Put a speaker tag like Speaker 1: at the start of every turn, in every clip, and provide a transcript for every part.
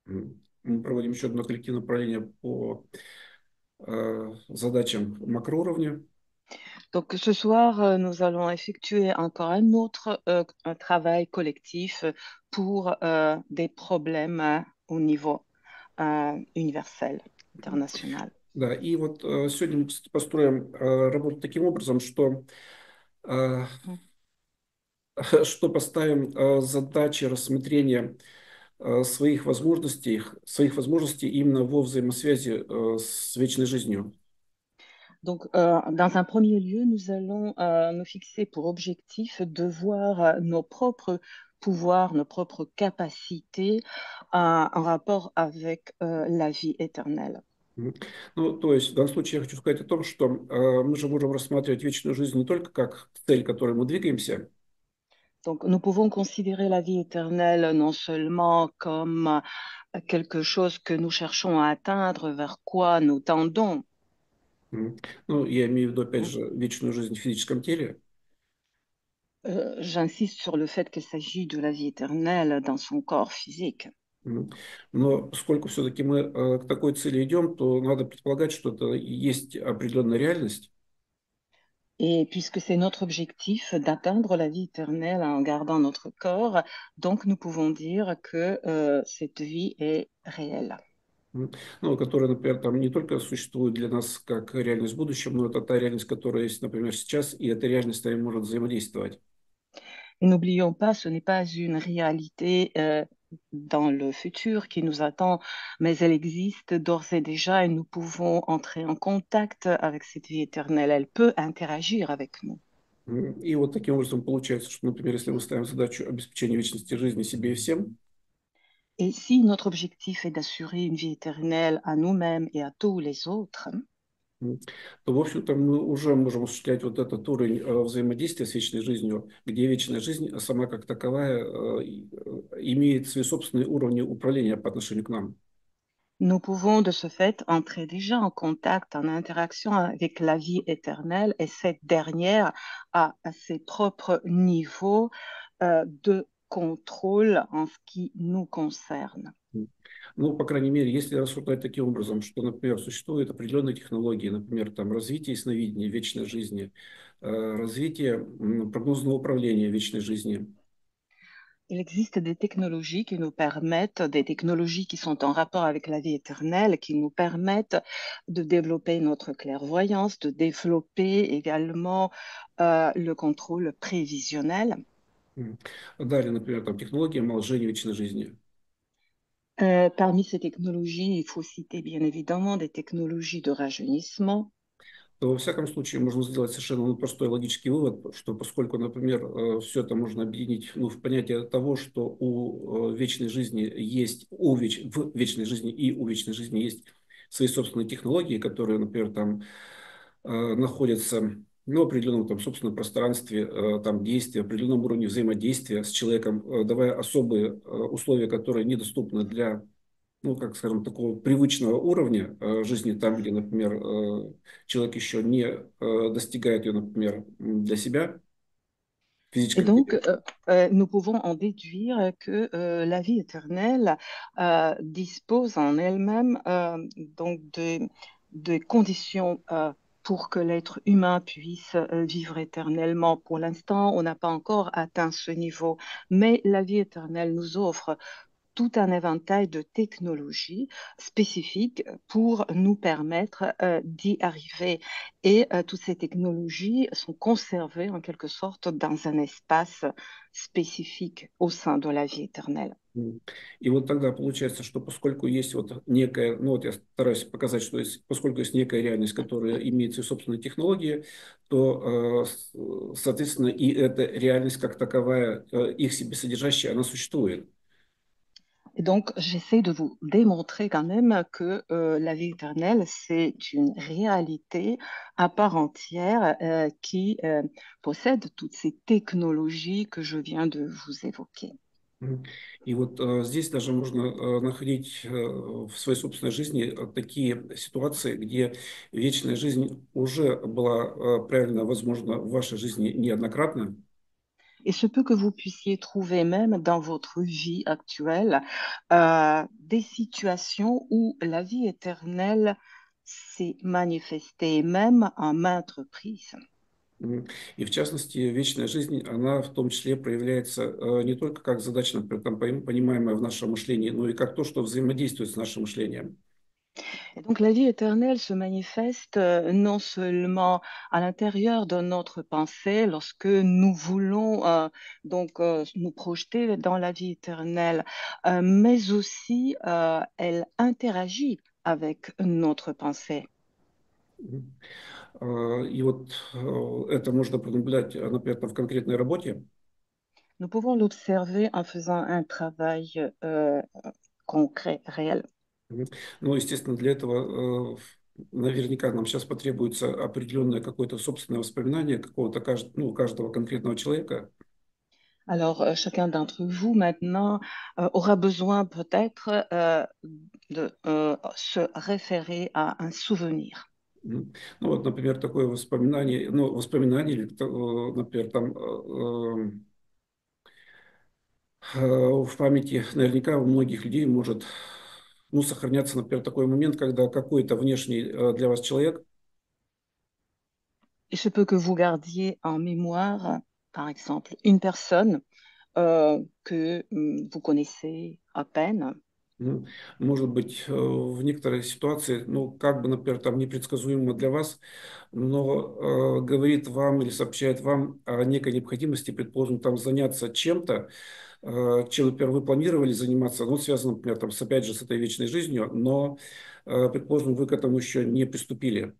Speaker 1: Мы проводим еще одно коллективное управление по задачам макроуровня.
Speaker 2: Donc ce soir, nous allons effectuer encore un autre un travail collectif pour des problèmes au niveau universel, international.
Speaker 1: Да, и вот сегодня мы построим работу таким образом, что, э,
Speaker 2: Mm.
Speaker 1: что поставим задачи рассмотрения своих возможностей именно во взаимосвязи с вечной жизнью.
Speaker 2: Donc, dans un premier lieu, nous allons nous fixer pour objectif de voir nos propres pouvoirs, nos propres capacités en rapport avec la vie éternelle.
Speaker 1: Мгм. Ну, то есть в данном случае я хочу сказать о том, что мы же можем рассматривать вечную жизнь не только как цель, к которой мы двигаемся,
Speaker 2: Donc, nous pouvons considérer la vie éternelle non seulement comme quelque chose que nous cherchons à atteindre, vers quoi nous tendons.
Speaker 1: ну, я имею в виду, опять
Speaker 2: Hein.
Speaker 1: же, вечную жизнь в физическом теле.
Speaker 2: J'insiste sur le fait qu'il s'agit de la vie éternelle dans son corps physique.
Speaker 1: Но поскольку все-таки мы к такой цели идем, то надо предполагать, что это и есть определенная реальность.
Speaker 2: Et puisque c'est notre objectif d'atteindre la vie éternelle en gardant notre corps, donc nous pouvons dire que cette vie est réelle.
Speaker 1: Ну, которая, например, там не только существует для нас как реальность в будущем, но это та реальность, которая есть, например, сейчас, и эта реальность с нами может взаимодействовать.
Speaker 2: Et n'oublions pas, ce n'est pas une réalité dans le futur qui nous attend, mais elle existe d'ores et déjà et nous pouvons entrer en contact avec cette vie éternelle. Elle peut interagir avec nous.
Speaker 1: И вот таким образом получается, что, например, если мы ставим задачу обеспечения вечности жизни себе и всем,
Speaker 2: Et si notre objectif est d'assurer une vie éternelle à nous-mêmes et à tous les autres,
Speaker 1: то, в общем-то, мы уже можем осуществлять вот этот уровень взаимодействия с вечной жизнью, где вечная жизнь сама как таковая имеет свои собственные уровни управления по отношению к нам.
Speaker 2: nous pouvons de ce fait entrer déjà en contact, en interaction avec la vie éternelle et cette dernière a ses propres niveaux de contrôle en ce qui nous concerne.
Speaker 1: Ну, по крайней мере, если рассуждать таким образом, что, например, существуют определенные технологии, например, там развитие сновидения вечной жизни, развитие прогнозного управления вечной жизни.
Speaker 2: Il existe des technologies qui nous permettent, des technologies qui sont en rapport avec la vie éternelle, qui nous permettent de développer notre clairvoyance, de développer également le contrôle prévisionnel.
Speaker 1: Далее, например, там технология омоложения вечной жизни.
Speaker 2: Parmi ces technologies, il faut citer bien évidemment des technologies de rajeunissement.
Speaker 1: То во всяком случае можно сделать совершенно простой логический вывод, что поскольку, например, все это можно объединить в понятие того, что у вечной жизни есть, в вечной жизни и у вечной жизни есть свои собственные технологии, которые, например, там находятся в определенном там, собственном пространстве там, действия, определенном уровне взаимодействия с человеком, давая особые условия, которые недоступны для ну, как скажем, такого привычного уровня жизни, там, где, например, человек еще не достигает ее, например, для себя в
Speaker 2: Et
Speaker 1: физическом
Speaker 2: donc,
Speaker 1: теле.
Speaker 2: nous pouvons en déduire que la vie éternelle dispose en elle-même donc de conditions pour que l'être humain puisse vivre éternellement. Pour l'instant, on n'a pas encore atteint ce niveau, mais la vie éternelle nous offre tout un éventail de technologies spécifiques pour nous permettre d'y arriver. Et toutes ces technologies sont conservées en quelque sorte dans un espace spécifique au sein de la vie éternelle.
Speaker 1: И вот тогда получается, что поскольку есть вот некая, ну вот я стараюсь показать, что есть, поскольку есть некая реальность, которая имеет свои собственные технологии, то, соответственно, и эта реальность как таковая, их себе содержащая, она существует.
Speaker 2: Et donc, j'essaie de vous démontrer quand même que la vie éternelle, c'est une réalité à part entière qui possède toutes ces technologies que je viens de vous évoquer.
Speaker 1: И вот здесь даже можно находить в своей собственной жизни такие ситуации, где вечная жизнь уже была правильно возможна в вашей жизни неоднократно.
Speaker 2: Il se peut que vous puissiez trouver même dans votre vie actuelle des situations où la vie éternelle s'est manifestée même à maintes reprises.
Speaker 1: И в частности, вечная жизнь, она в том числе проявляется не только как задача, например, там, понимаемая в нашем мышлении, но и как то, что взаимодействует с нашим мышлением.
Speaker 2: Et donc la vie éternelle se manifeste non seulement à l'intérieur de notre pensée lorsque nous voulons nous projeter dans la vie éternelle, mais aussi elle interagit avec notre pensée.
Speaker 1: Мгм. И вот это можно пронаблюдать, например, там, в конкретной работе.
Speaker 2: Nous pouvons l'observer en faisant un travail concret, réel.
Speaker 1: Мгм. Но, естественно, для этого наверняка нам сейчас потребуется определенное какое-то собственное воспоминание какого-то ну, каждого конкретного человека.
Speaker 2: Alors, chacun d'entre vous maintenant aura besoin peut-être de se référer à un souvenir.
Speaker 1: Мгм. Ну вот, например, такое воспоминание, ну, воспоминание, или, например, там в памяти наверняка у многих людей может, ну, сохраняться, например, такой момент, когда какой-то внешний для вас человек,
Speaker 2: Il se peut que vous gardiez en mémoire, par exemple, une personne que vous connaissez à peine,
Speaker 1: ну, может быть, в некоторой ситуации, ну, как бы, например, там непредсказуемо для вас, но говорит вам или сообщает вам о некой необходимости, предположим, там заняться чем-то, чем, например, вы планировали заниматься, ну, связано, например, там, опять же, с этой вечной жизнью, но, предположим, вы к этому еще не приступили.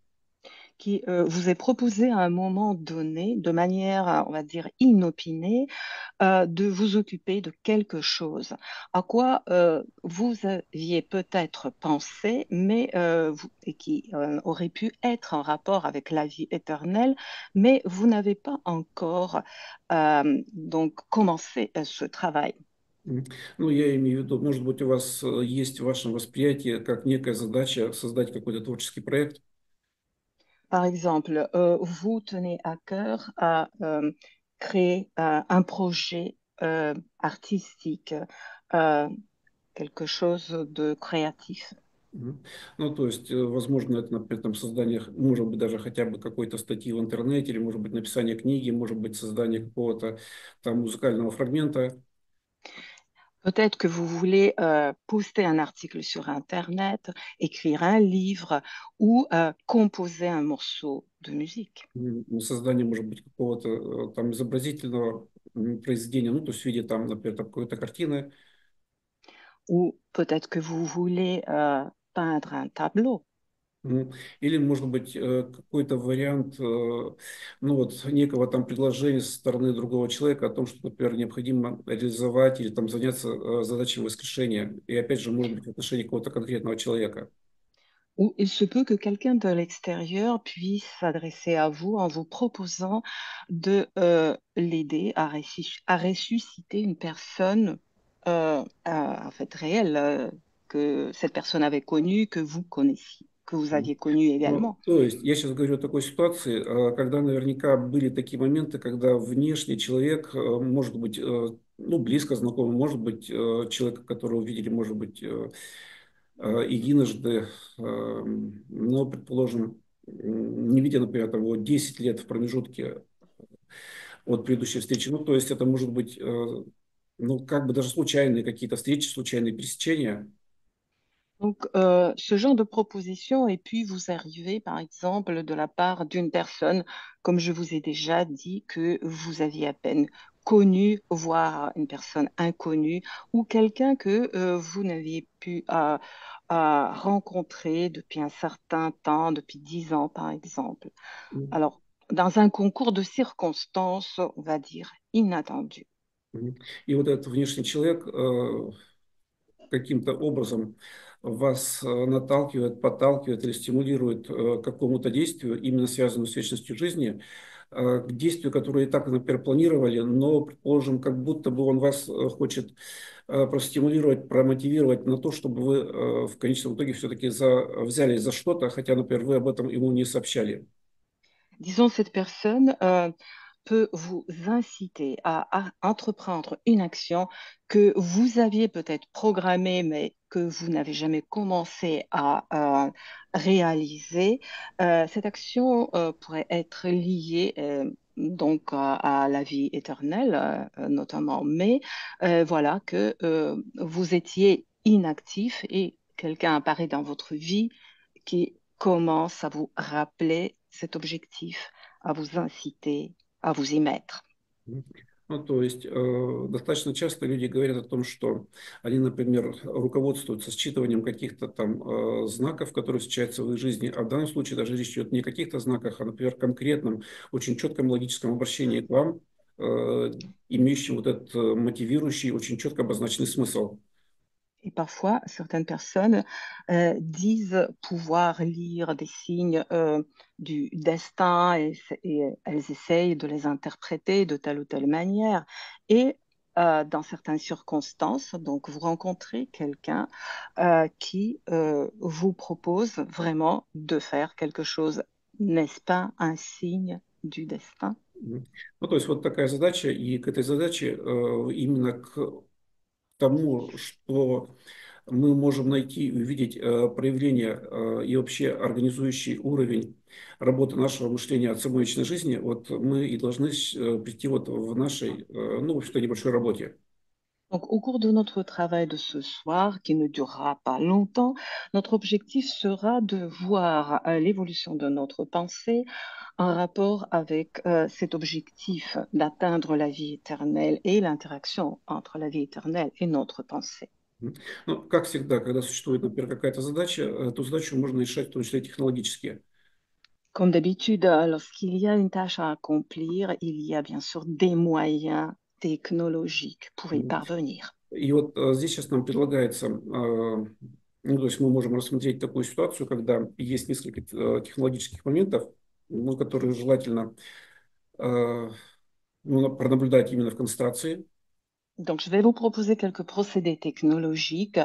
Speaker 2: qui vous est proposée à un moment donné, de manière, on va dire, inopinée, de vous occuper de quelque chose, à quoi vous aviez peut-être pensé, mais et qui aurait pu être en rapport avec la vie éternelle, mais vous n'avez pas encore donc commencé ce travail.
Speaker 1: Мгм. Ну, я имею в виду, может быть, у вас есть в вашем восприятии как некая задача создать какой-то творческий проект.
Speaker 2: Par exemple, vous tenez à cœur à créer un projet artistique, euh, quelque chose de créatif.
Speaker 1: Мгм. Ну, то есть, возможно, это, например, там создание, может быть, даже хотя бы какой-то статьи в интернете, или, может быть, написание книги, может быть, создание какого-то там музыкального фрагмента.
Speaker 2: Peut-être que vous voulez poster un article sur Internet, écrire un livre ou composer un morceau de musique.
Speaker 1: Создание, может быть, какого-то там изобразительного произведения, ну, то есть в виде там, например, там, какой-то картины.
Speaker 2: Ou peut-être que vous voulez peindre un tableau.
Speaker 1: Или, может быть, какой-то вариант, ну, вот, некого там предложения со стороны другого человека о том, что, например, необходимо реализовать или там заняться задачей воскрешения. И, опять же, может быть, в отношении какого-то конкретного человека.
Speaker 2: Ou il se peut que quelqu'un de l'extérieur puisse s'adresser à vous en vous proposant de l'aider à ressusciter une personne en fait réelle que cette personne avait connue, que vous connaissiez, que vous aviez connue
Speaker 1: Ну,
Speaker 2: également.
Speaker 1: то есть, я сейчас говорю о такой ситуации, когда наверняка были такие моменты, когда внешний человек, может быть, ну, близко знакомый, может быть, человека, которого видели, может быть, единожды, но, предположим, не видя, например, там, его 10 лет в промежутке от предыдущей встречи. Ну, то есть это может быть, ну, как бы даже случайные какие-то встречи, случайные пересечения.
Speaker 2: Donc, ce genre de proposition ait pu vous arriver, par exemple, de la part d'une personne, comme je vous ai déjà dit, que vous aviez à peine connue, voire une personne inconnue, ou quelqu'un que vous n'aviez pu rencontrer depuis un certain temps, depuis 10 ans, par exemple. Alors, dans un concours de circonstances, on va dire, inattendu.
Speaker 1: И вот этот внешний человек каким-то образом вас наталкивает, подталкивает или стимулирует к какому-то действию, именно связанному с вечностью жизни, к действию, которое и так, например, планировали, но, предположим, как будто бы он вас хочет простимулировать, промотивировать на то, чтобы вы в конечном итоге все-таки взялись за что-то, хотя, например, вы об этом ему не сообщали.
Speaker 2: Disons, cette personne peut vous inciter à entreprendre une action que vous aviez peut-être programmée, mais que vous n'avez jamais commencé à réaliser. Cette action pourrait être liée donc à la vie éternelle, notamment, mais voilà que vous étiez inactif et quelqu'un apparaît dans votre vie qui commence à vous rappeler cet objectif, à vous inciter, à vous y mettre.
Speaker 1: Мгм. Ну, то есть достаточно часто люди говорят о том, что они, например, руководствуются считыванием каких-то там знаков, которые встречаются в их жизни, а в данном случае даже речь идет не о каких-то знаках, а, например, конкретном, очень четком логическом обращении к вам, э, имеющем вот этот мотивирующий, очень четко обозначенный смысл.
Speaker 2: Et parfois, certaines personnes disent pouvoir lire des signes du destin et elles essayent de les interpréter de telle ou telle manière. Et dans certaines circonstances, donc vous rencontrez quelqu'un qui vous propose vraiment de faire quelque chose. N'est-ce pas un signe du destin?
Speaker 1: Мгм. Ну, то есть вот такая задача, и к этой задаче именно к тому, что мы можем найти и увидеть проявление и вообще организующий уровень работы нашего мышления от самой личной жизни, вот мы и должны прийти вот в нашей, ну, в общем-то, небольшой работе.
Speaker 2: Donc, au cours de notre travail de ce soir, qui ne durera pas longtemps, notre objectif sera de voir l'évolution de notre pensée en rapport avec cet objectif d'atteindre la vie éternelle et l'interaction entre la vie éternelle et notre pensée.
Speaker 1: Мгм. Ну, как всегда, когда существует, например, какая-то задача, эту задачу можно решать в том числе технологически.
Speaker 2: Comme d'habitude, lorsqu'il y a une tâche à accomplir, il y a bien sûr des moyens technologiques pour y
Speaker 1: Мгм.
Speaker 2: parvenir.
Speaker 1: И вот здесь сейчас нам предлагается, ну, то есть мы можем рассмотреть такую ситуацию, когда есть несколько технологических моментов, ну, которые желательно э, ну, пронаблюдать именно в концентрации.
Speaker 2: Donc, je vais vous proposer quelques procédés technologiques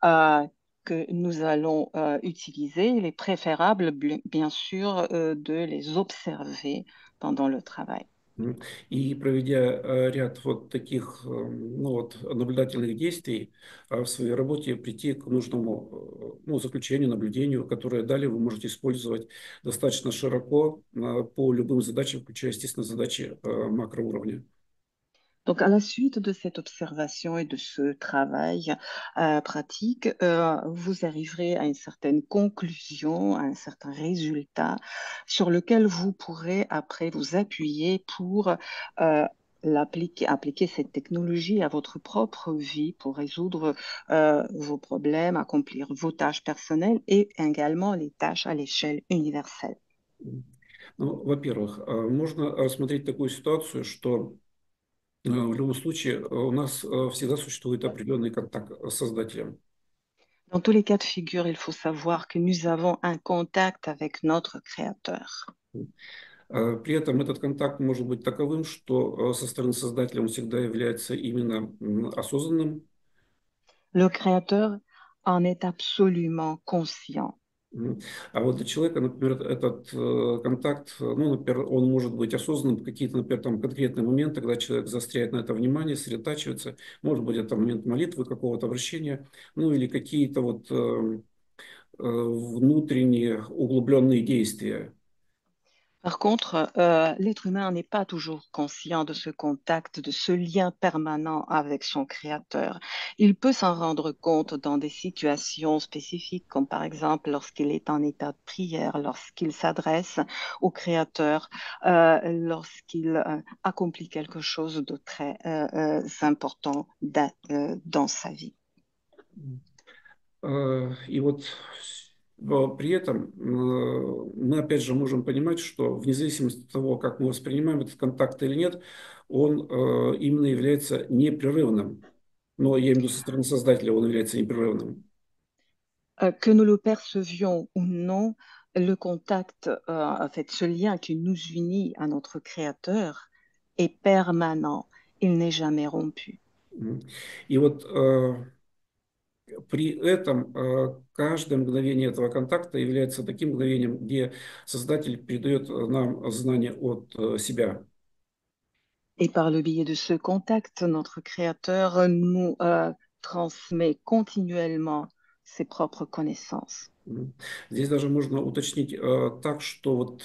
Speaker 2: euh, que nous allons utiliser. Il est préférable, bien sûr, de les observer pendant le travail.
Speaker 1: Мгм. И проведя ряд вот таких ну, вот, наблюдательных действий в своей работе, прийти к нужному ну, заключению, наблюдению, которое далее вы можете использовать достаточно широко по любым задачам, включая, естественно, задачи макроуровня.
Speaker 2: Donc, à la suite de cette observation et de ce travail pratique, vous arriverez à une certaine conclusion, à un certain résultat sur lequel vous pourrez après vous appuyer pour appliquer cette technologie à votre propre vie pour résoudre vos problèmes, accomplir vos tâches personnelles et également les tâches à l'échelle universelle.
Speaker 1: Ну, во-первых, можно рассмотреть такую ситуацию, что в любом случае у нас всегда существует определенный контакт с создателем.
Speaker 2: Dans tous les cas de figure, il faut savoir que nous avons un contact avec notre Créateur.
Speaker 1: При этом этот контакт может быть таковым, что со стороны создателя он всегда является именно осознанным.
Speaker 2: Le Créateur en est absolument conscient.
Speaker 1: Мгм. А вот для человека, например, этот контакт, ну, например, он может быть осознанным в какие-то, например, там конкретные моменты, когда человек заостряет на это внимание, сосредотачивается. Может быть, это момент молитвы, какого-то обращения, ну, или какие-то вот внутренние углубленные действия.
Speaker 2: Par contre, l'être humain n'est pas toujours conscient de ce contact, de ce lien permanent avec son Créateur. Il peut s'en rendre compte dans des situations spécifiques, comme par exemple lorsqu'il est en état de prière, lorsqu'il s'adresse au Créateur, lorsqu'il accomplit quelque chose de très important dans sa vie.
Speaker 1: И вот при этом мы опять же можем понимать, что вне зависимости от того, как мы воспринимаем этот контакт или нет, он именно является непрерывным. Но я имею в виду со стороны создателя он является непрерывным.
Speaker 2: Que nous le percevions ou non, le contact, en fait, ce lien qui nous unit à notre Créateur est permanent. Il n'est jamais rompu.
Speaker 1: Мгм. И вот при этом каждое мгновение этого контакта является таким мгновением, где Создатель передает нам знание от себя.
Speaker 2: Et par le biais de ce contact, notre Créateur nous transmet continuellement ses propres connaissances.
Speaker 1: Здесь даже можно уточнить так, что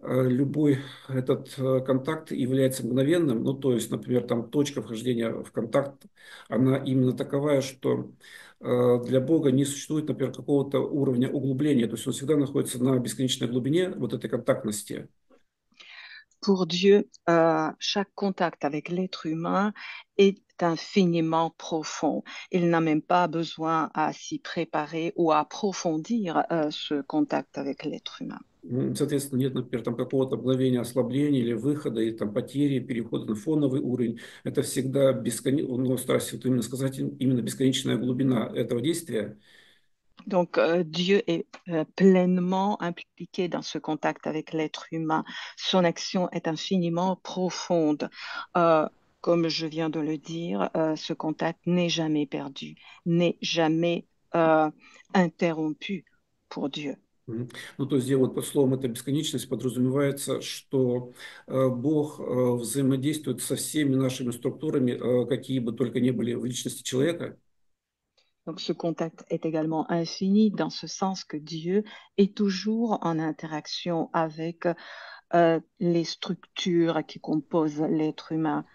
Speaker 1: любой этот контакт является мгновенным, ну, то есть, например, там точка вхождения в контакт, она именно таковая, что для Бога не существует, например, какого-то уровня углубления, то есть он всегда находится на бесконечной глубине вот этой контактности.
Speaker 2: Pour Dieu, chaque contact avec l'être humain est infiniment profond. Il n'a même pas besoin à s'y préparer ou à approfondir ce contact avec l'être humain.
Speaker 1: Соответственно, нет, например, там какого-то мгновения ослабления или выхода, или там потери, перехода на фоновый уровень. Это всегда бесконечно, ну, стараюсь вот именно сказать, именно бесконечная глубина этого действия.
Speaker 2: Donc, Dieu est pleinement impliqué dans ce contact avec l'être humain. Son action est infiniment profonde. Euh, Comme je viens de le dire, ce contact n'est jamais perdu, n'est jamais euh, interrompu pour Dieu.
Speaker 1: Ну, то есть, где вот под словом «эта бесконечность» подразумевается, что Бог взаимодействует со всеми нашими структурами, какие бы только ни были в личности человека.
Speaker 2: Donc, ce contact est également infini dans ce sens que Dieu est toujours en interaction avec les structures qui composent l'être humain,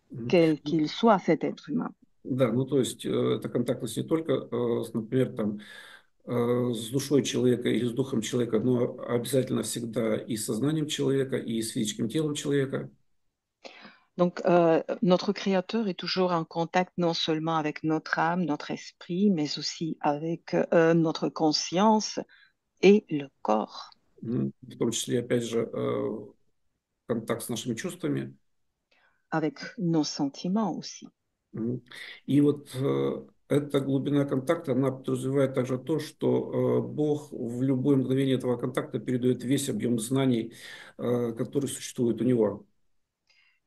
Speaker 1: Мгм.
Speaker 2: quel qu'il soit cet être humain.
Speaker 1: Да, ну, то есть, эта контактность не только, например, там, с душой человека или с духом человека, но обязательно всегда и с сознанием человека, и с физическим телом человека.
Speaker 2: Donc, notre Créateur est toujours en contact non seulement avec notre âme, notre esprit, mais aussi avec notre conscience et le corps,
Speaker 1: В том числе, опять же, контакт с нашими чувствами.
Speaker 2: avec nos sentiments aussi.
Speaker 1: Мгм. И вот эта глубина контакта, она подразумевает также то, что Бог в любое мгновение этого контакта передает весь объем знаний, который существует у него.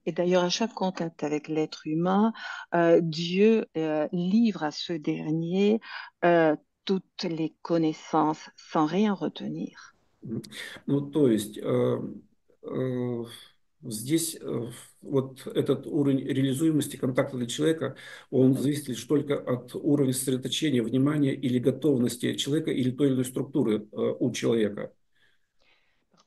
Speaker 2: Et d'ailleurs, à chaque contact avec l'être humain, Dieu livre à ce dernier toutes les connaissances sans rien retenir.
Speaker 1: Мгм. Ну, то есть э, здесь вот этот уровень реализуемости контакта для человека, он зависит лишь только от уровня сосредоточения, внимания или готовности человека или той или иной структуры у человека.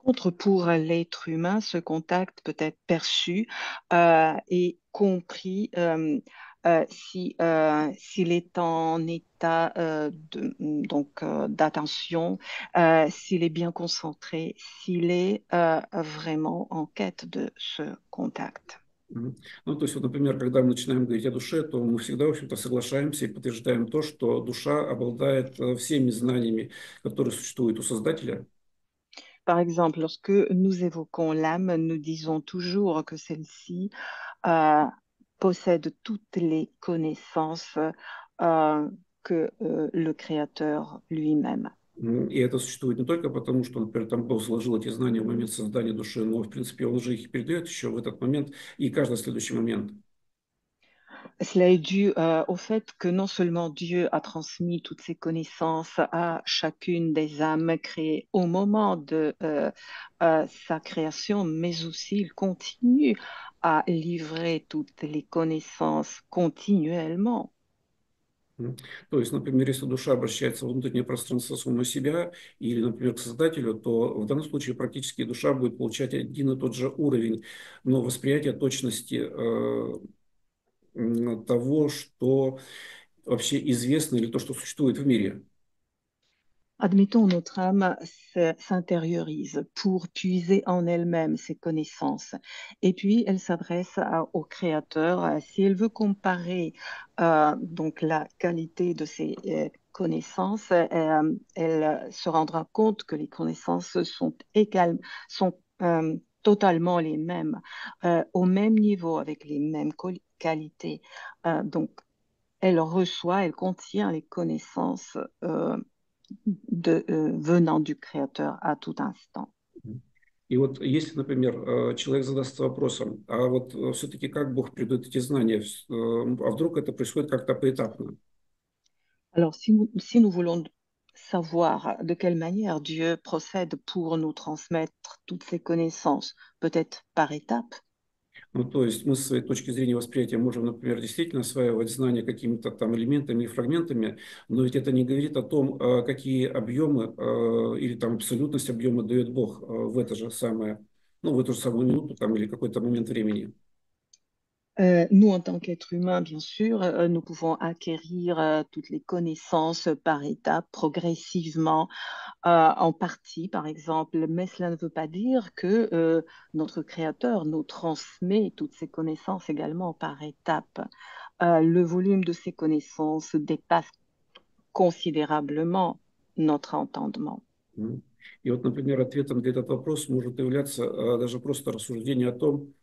Speaker 2: Contre, pour l'être humain, ce contact peut être perçu et compris s'il est en état d'attention, s'il est bien concentré, s'il est vraiment en quête de ce contact.
Speaker 1: Мгм. Ну, то есть, вот, например, когда мы начинаем говорить о душе, то мы всегда, в общем-то, соглашаемся и подтверждаем то, что душа обладает всеми знаниями, которые существуют у Создателя.
Speaker 2: Par exemple, lorsque nous évoquons l'âme, nous disons toujours que celle-ci euh, possède toutes les connaissances euh, que le Créateur lui-même.
Speaker 1: И это существует не только потому, что, например, там Бог заложил эти знания в момент создания души, но, в принципе, Он уже их передает еще в этот момент и каждый следующий момент.
Speaker 2: Cela est dû au fait que non seulement Dieu a transmis toutes ses connaissances à chacune des âmes créées au moment de sa création, mais aussi il continue à livrer toutes les connaissances continuellement.
Speaker 1: То есть, например, если душа обращается в внутреннее пространство самого себя или, например, к Создателю, то в данном случае практически душа будет получать один и тот же уровень, но восприятие точности того, что вообще известно или то, что существует в мире.
Speaker 2: Admettons, notre âme s'intériorise pour puiser en elle-même ses connaissances. Et puis, elle s'adresse au Créateur. Si elle veut comparer donc la qualité de ses connaissances, elle se rendra compte que les connaissances sont égales, sont totalement les mêmes, au même niveau, avec les mêmes qualités. Donc, elle reçoit, elle contient les connaissances venant du Créateur à tout instant.
Speaker 1: И вот если, например, человек задастся вопросом, а вот все-таки как Бог передает эти знания, а вдруг это происходит как-то поэтапно?
Speaker 2: Alors, si nous voulons savoir de quelle manière Dieu procède pour nous transmettre toutes ces connaissances, peut-être par étapes,
Speaker 1: Ну, то есть мы с своей точки зрения восприятия можем, например, действительно осваивать знания какими-то там элементами и фрагментами, но ведь это не говорит о том, какие объемы или там абсолютность объема дает Бог в это же самое, ну, в эту же самую минуту там или какой-то момент времени.
Speaker 2: Nous, en tant qu'êtres humains, bien sûr, nous pouvons acquérir toutes les connaissances par étapes, progressivement, en partie, par exemple, mais cela ne veut pas dire que notre Créateur nous transmet toutes ces connaissances également par étapes. Le volume de ces connaissances dépasse considérablement notre entendement.
Speaker 1: Мгм. И вот, например, ответом для этого вопроса может являться даже просто рассуждение о том,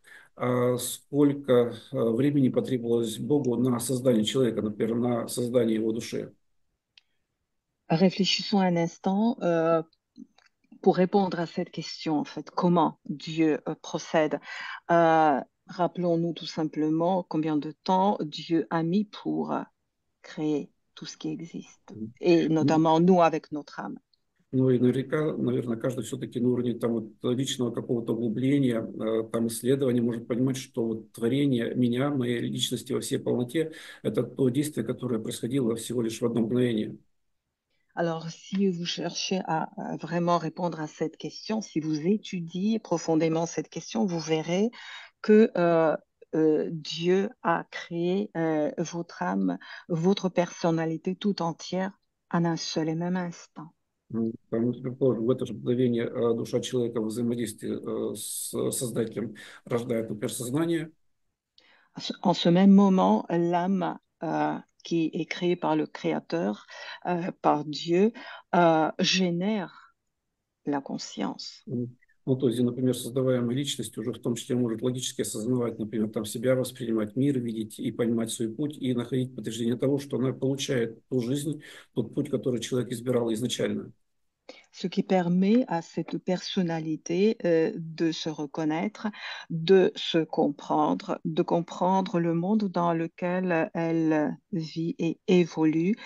Speaker 1: сколько времени потребовалось Богу на создание человека, например, на создание его души.
Speaker 2: Réfléchissons un instant pour répondre à cette question, en fait, comment Dieu procède. Rappelons-nous tout simplement combien de temps Dieu a mis pour créer tout ce qui existe, et
Speaker 1: Мгм.
Speaker 2: notamment nous avec notre âme.
Speaker 1: Ну и наверняка, наверное, каждый все-таки на уровне там вот личного какого-то углубления, там исследования может понимать, что вот творение меня, моей личности во всей полноте, это то действие, которое происходило всего лишь в одно мгновение.
Speaker 2: Alors, si vous cherchez à vraiment répondre à cette question, si vous étudiez profondément cette question, vous verrez que Dieu a créé votre âme, votre personnalité tout entière en un seul et même instant.
Speaker 1: Там, ну, предположим, в это же мгновение душа человека в взаимодействии с Создателем рождает, например, сознание.
Speaker 2: En ce même moment, l'âme qui est créée par le Créateur, par Dieu, génère la conscience.
Speaker 1: Ну, то есть, например, создаваемая личность уже в том числе может логически осознавать, например, там себя воспринимать, мир видеть и понимать свой путь и находить подтверждение того, что она получает ту жизнь, тот путь, который человек избирал изначально.
Speaker 2: Ce qui permet à cette personnalité de se reconnaître, de se comprendre, de comprendre le monde dans lequel elle vit et évolue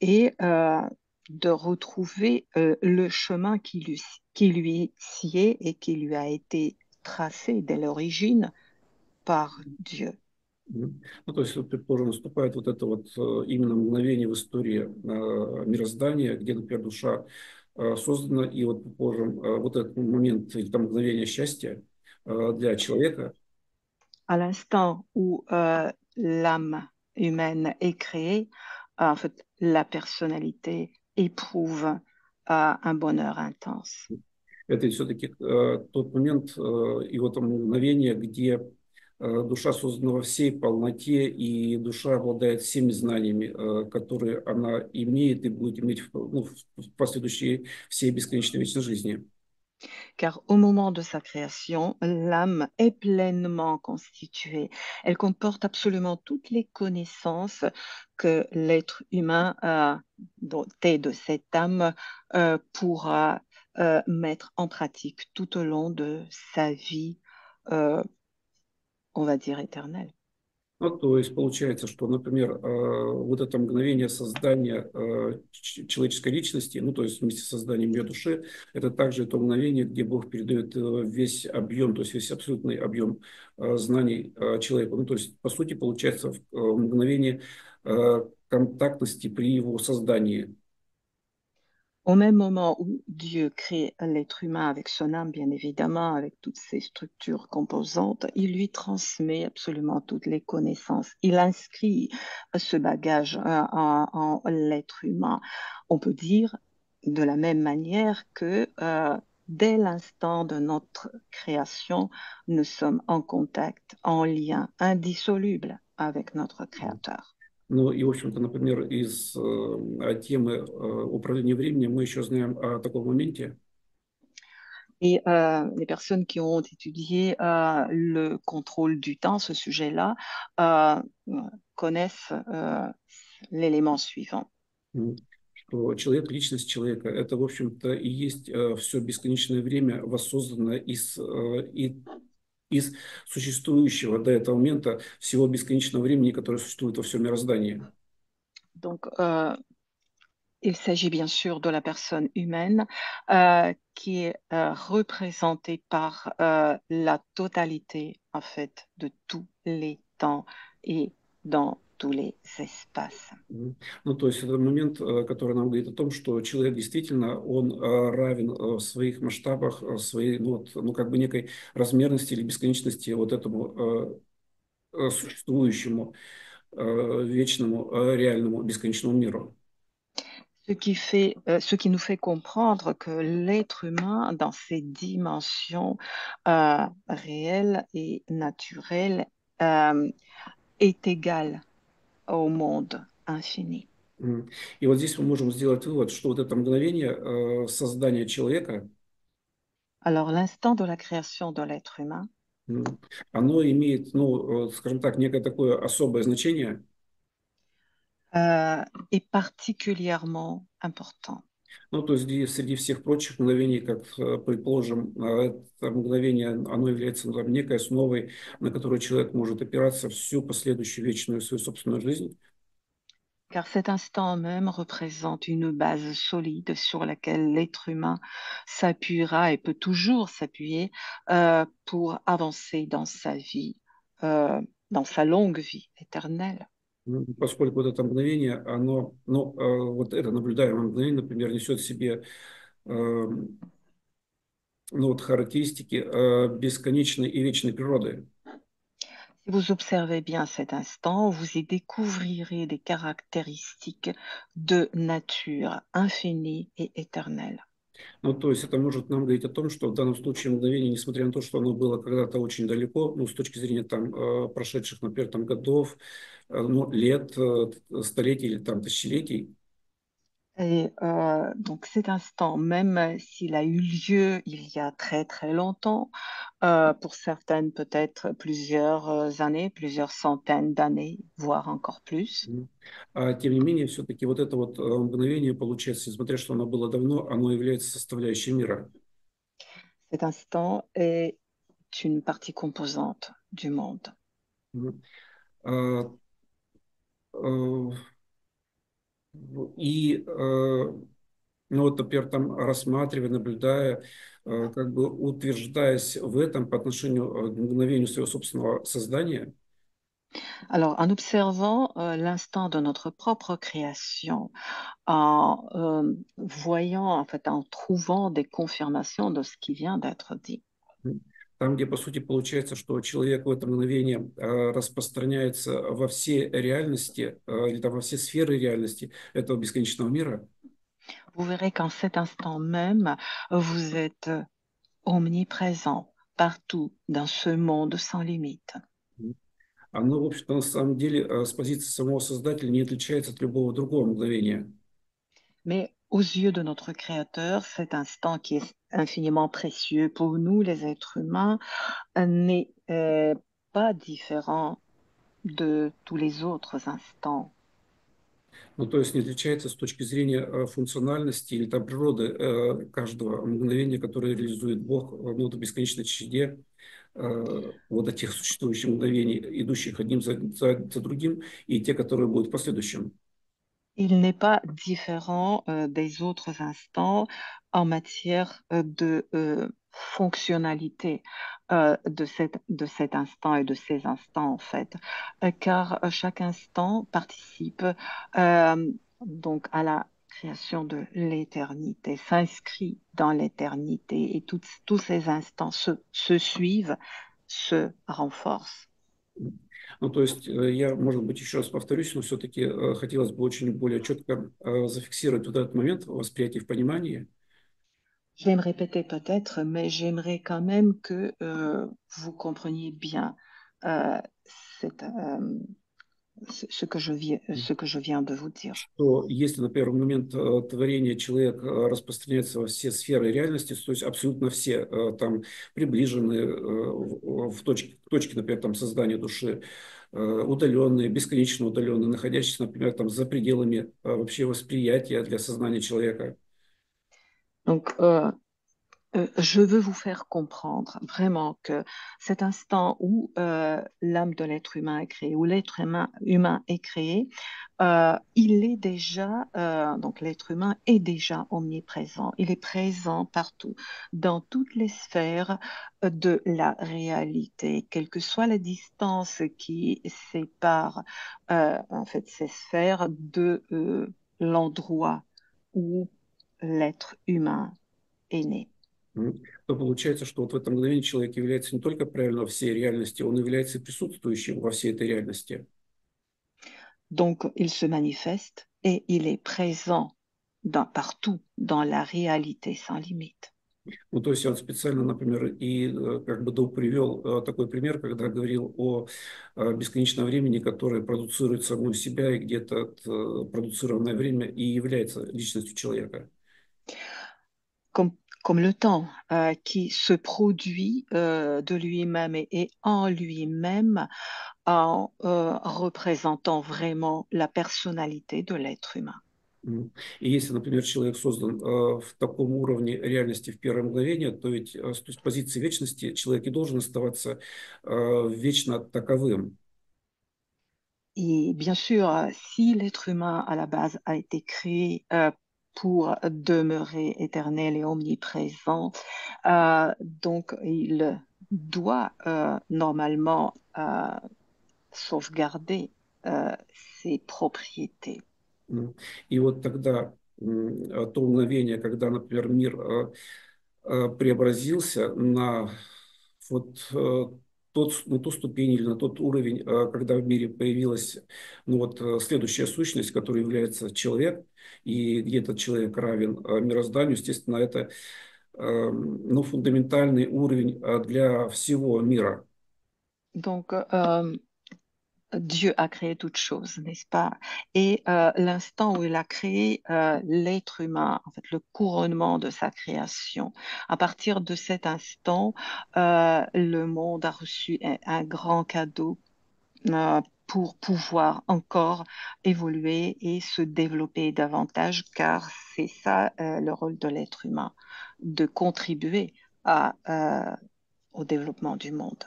Speaker 2: et de retrouver le chemin qui lui sied et qui lui a été tracé dès l'origine par Dieu.
Speaker 1: Ну, то есть, вот, предположим, наступает вот это вот именно мгновение в истории мироздания, где, например, душа создана, и вот, предположим, вот этот момент или там мгновение счастья для человека.
Speaker 2: À l'instant où l'âme humaine est créée, en fait, la personnalité éprouve un bonheur intense.
Speaker 1: Это все-таки тот момент и вот то мгновение, где душа создана во всей полноте, и душа обладает всеми знаниями, которые она имеет и будет иметь ну, в последующей всей бесконечной вечной жизни.
Speaker 2: Car au moment de sa création, l'âme est pleinement constituée. Elle comporte absolument toutes les connaissances que l'être humain doté de cette âme pourra mettre en pratique tout au long de sa vie, euh, on va dire éternelle.
Speaker 1: Ну, то есть получается, что, например, вот это мгновение создания человеческой личности, ну, то есть вместе с созданием ее души, это также то мгновение, где Бог передает весь объем, то есть весь абсолютный объем знаний человеку. Ну, то есть, по сути, получается мгновение контактности при его создании.
Speaker 2: Au même moment où Dieu crée l'être humain avec son âme, bien évidemment, avec toutes ses structures composantes, il lui transmet absolument toutes les connaissances. Il inscrit ce bagage en l'être humain. On peut dire de la même manière que dès l'instant de notre création, nous sommes en contact, en lien indissoluble avec notre Créateur.
Speaker 1: Ну и, в общем-то, например, из темы управления временем мы еще знаем о таком моменте.
Speaker 2: Et les personnes qui ont étudié le contrôle du temps, ce sujet-là, euh, connaissent l'élément suivant.
Speaker 1: Что человек, личность человека, это, в общем-то, и есть все бесконечное время воссозданное из существующего до этого момента всего бесконечного времени, которое существует во всем мироздании.
Speaker 2: Donc, Il s'agit bien sûr de la personne humaine qui est représentée par la totalité en fait de tous les temps et dans tous les espaces.
Speaker 1: Мгм. Ну, то есть это момент, который нам говорит о том, что человек действительно, он равен в своих масштабах, своей, ну, вот, ну, как бы некой размерности или бесконечности вот этому существующему, вечному, реальному, бесконечному миру.
Speaker 2: Ce qui nous fait comprendre que l'être humain, dans ses dimensions réelles et naturelles, euh, est égal au monde infini.
Speaker 1: Мгм. И вот здесь мы можем сделать вывод, что вот это мгновение создания человека,
Speaker 2: Alors, l'instant de la création de l'être humain
Speaker 1: м, оно имеет, ну, скажем так, некое такое особое значение.
Speaker 2: euh, est particulièrement important.
Speaker 1: Ну, то есть среди всех прочих мгновений, как, предположим, это мгновение, оно является, ну, там, некой основой, на которую человек может опираться всю последующую вечную свою собственную жизнь.
Speaker 2: Car cet instant même représente une base solide sur laquelle l'être humain s'appuiera et peut toujours s'appuyer pour avancer dans sa vie, euh, dans sa longue vie éternelle.
Speaker 1: Поскольку вот это мгновение, оно, ну, вот это наблюдаемое мгновение, например, несет в себе, ну, вот характеристики бесконечной и вечной природы.
Speaker 2: Si vous observez bien cet instant, vous y découvrirez des caractéristiques de nature infinie et éternelle.
Speaker 1: Ну, то есть это может нам говорить о том, что в данном случае мгновение, несмотря на то, что оно было когда-то очень далеко, ну, с точки зрения там прошедших, например, там годов, ну, лет, столетий или там тысячелетий,
Speaker 2: Et donc cet instant, même s'il a eu lieu il y a très très longtemps, pour certaines peut-être plusieurs années, plusieurs centaines d'années, voire encore plus,
Speaker 1: м, тем не менее, все-таки вот это вот мгновение, получается, несмотря что оно было давно, оно является составляющей мира.
Speaker 2: cet instant est une partie composante du monde.
Speaker 1: Мгм. А, э, И, ну, вот, например, там рассматривая, наблюдая, как бы утверждаясь в этом по отношению к мгновению своего собственного создания,
Speaker 2: Alors, en observant l'instant de notre propre création, en voyant, en fait, en trouvant des confirmations de ce qui vient d'être dit,
Speaker 1: м, там, где, по сути, получается, что человек в это мгновение распространяется во все реальности, или там во все сферы реальности этого бесконечного мира,
Speaker 2: vous verrez qu'en cet instant même, vous êtes omniprésent partout dans ce monde sans limite.
Speaker 1: м, оно, в общем-то, на самом деле, с позиции самого Создателя не отличается от любого другого мгновения.
Speaker 2: Mais aux yeux de notre Créateur, cet instant qui est infiniment précieux pour nous, les êtres humains, n'est pas différent de tous les autres instants.
Speaker 1: Ну, то есть не отличается с точки зрения функциональности или там природы каждого мгновения, которое реализует Бог, ну, в бесконечной череде вот этих существующих мгновений, идущих одним за другим, и те, которые будут в последующем.
Speaker 2: Il n'est pas différent des autres instants en matière de fonctionnalité de cet instant et de ces instants, en fait. Car chaque instant participe donc à la création de l'éternité, s'inscrit dans l'éternité et tous ces instants se suivent, se renforcent.
Speaker 1: Ну, то есть я, может быть, еще раз повторюсь, но все-таки хотелось бы очень более четко зафиксировать вот этот момент в восприятии, в понимании.
Speaker 2: Je vais me répéter peut-être, mais j'aimerais quand même que vous compreniez bien euh, cette, ce que je viens de vous dire.
Speaker 1: Что если, например, в момент творения человек распространяется во все сферы реальности, то есть абсолютно все там приближенные в точке, к точке, например, там создания души, удаленные, бесконечно удаленные, находящиеся, например, там за пределами вообще восприятия для сознания человека.
Speaker 2: Donc, Je veux vous faire comprendre vraiment que cet instant où l'âme de l'être humain est créée, où humain est créé, il est déjà, donc l'être humain est déjà omniprésent. Il est présent partout, dans toutes les sphères de la réalité, quelle que soit la distance qui sépare en fait ces sphères de l'endroit où l'être humain est né.
Speaker 1: То получается, что вот в это мгновение человек является не только правильно во всей реальности, он является присутствующим во всей этой реальности.
Speaker 2: Donc, il se manifeste et il est présent partout dans la réalité sans limite.
Speaker 1: Ну, то есть он специально, например, и как бы Доу привел такой пример, когда говорил о бесконечном времени, которое produцирует саму себя и где-то продуцированное время и является личностью человека.
Speaker 2: Comme, comme le temps qui se produit de lui-même et en lui-même en représentant vraiment la personnalité de l'être humain.
Speaker 1: И если, например, человек создан в таком уровне реальности в первое мгновение, то ведь с той позиции вечности человек и должен оставаться вечно таковым.
Speaker 2: Et bien sûr, si l'être humain à la base a été créé pour demeurer éternel et omniprésent, donc il doit normalement sauvegarder ses propriétés.
Speaker 1: И вот тогда то мгновение, когда, например, мир преобразился на вот на ту ступень или на тот уровень, когда в мире появилась ну вот, следующая сущность, которая является человек, и где этот человек равен мирозданию, естественно, это ну, фундаментальный уровень для всего мира.
Speaker 2: Donc, Dieu a créé toutes choses, n'est-ce pas? Et l'instant où il a créé l'être humain, en fait, le couronnement de sa création, à partir de cet instant, le monde a reçu un grand cadeau pour pouvoir encore évoluer et se développer davantage, car c'est ça le rôle de l'être humain, de contribuer au développement du monde.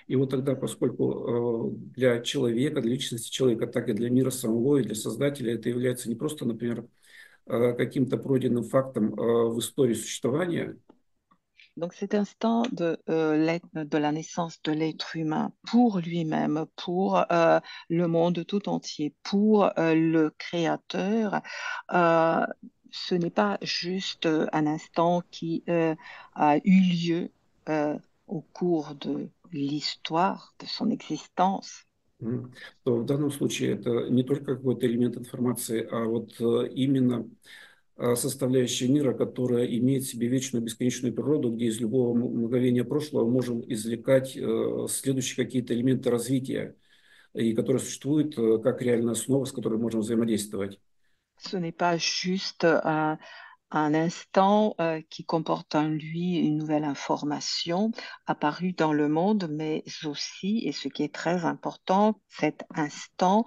Speaker 1: И вот тогда, поскольку для человека, для личности человека, так и для мира самого, и для Создателя это является не просто, например, каким-то пройденным фактом в истории существования.
Speaker 2: Donc cet instant de la naissance de l'être humain pour lui-même, pour le monde tout entier, pour le Créateur, euh, ce n'est pas juste un instant qui a eu lieu au cours de l'histoire de son existence.
Speaker 1: То в данном случае это не только какой-то элемент информации, а вот именно составляющая мира, которая имеет в себе вечную бесконечную природу, где из любого мгновения прошлого можем извлекать следующие какие-то элементы развития, и которые существуют как реальная основа, с которой можем взаимодействовать.
Speaker 2: Ce n'est pas juste un instant qui comporte en lui une nouvelle information apparue dans le monde, mais aussi, et ce qui est très important, cet instant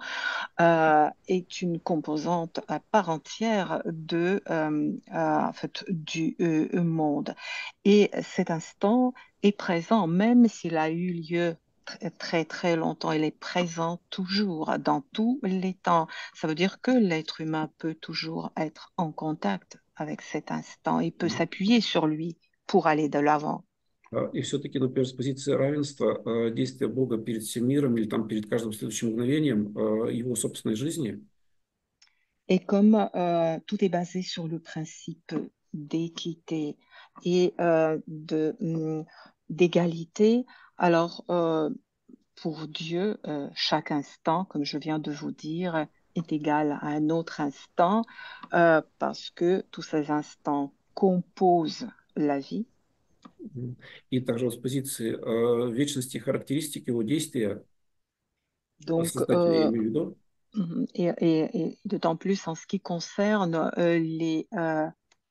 Speaker 2: est une composante à part entière en fait, du monde. Et cet instant est présent, même s'il a eu lieu très très longtemps, il est présent toujours dans tous les temps. Ça veut dire que l'être humain peut toujours être en contact avec cet instant, il peut s'appuyer sur lui pour aller de l'avant.
Speaker 1: И все-таки, например, с позиции равенства действия Бога перед всем миром или там перед каждым следующим мгновением его собственной жизни.
Speaker 2: Et comme tout est basé sur le principe d'équité et d'égalité, alors pour Dieu, chaque instant, comme je viens de vous dire, est égal à un autre instant parce que tous ces instants composent la vie.
Speaker 1: И также вот с позиции вечности характеристик его действия,
Speaker 2: Donc,
Speaker 1: Создателя я имею в виду,
Speaker 2: et d'autant plus en ce qui concerne les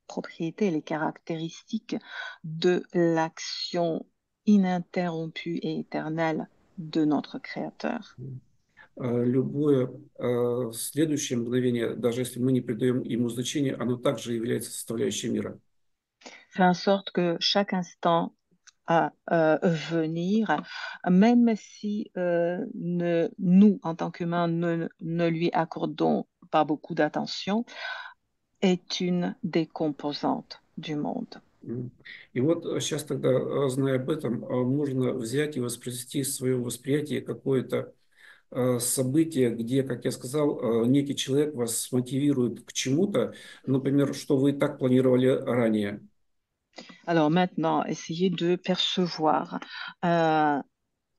Speaker 2: propriétés, les caractéristiques de l'action ininterrompue et éternelle de notre Créateur.
Speaker 1: любое следующее мгновение, даже если мы не придаем ему значения, оно также является составляющей мира.
Speaker 2: Fais en sorte que chaque instant à venir, même si nous, en tant qu'humains, ne lui accordons pas beaucoup d'attention, est une des composantes du monde.
Speaker 1: М. И вот сейчас тогда, зная об этом, можно взять и воспроизвести свое восприятие какое-то событие, где, как я сказал, некий человек вас мотивирует к чему-то, например, что вы и так планировали ранее.
Speaker 2: Alors maintenant, essayez de percevoir euh,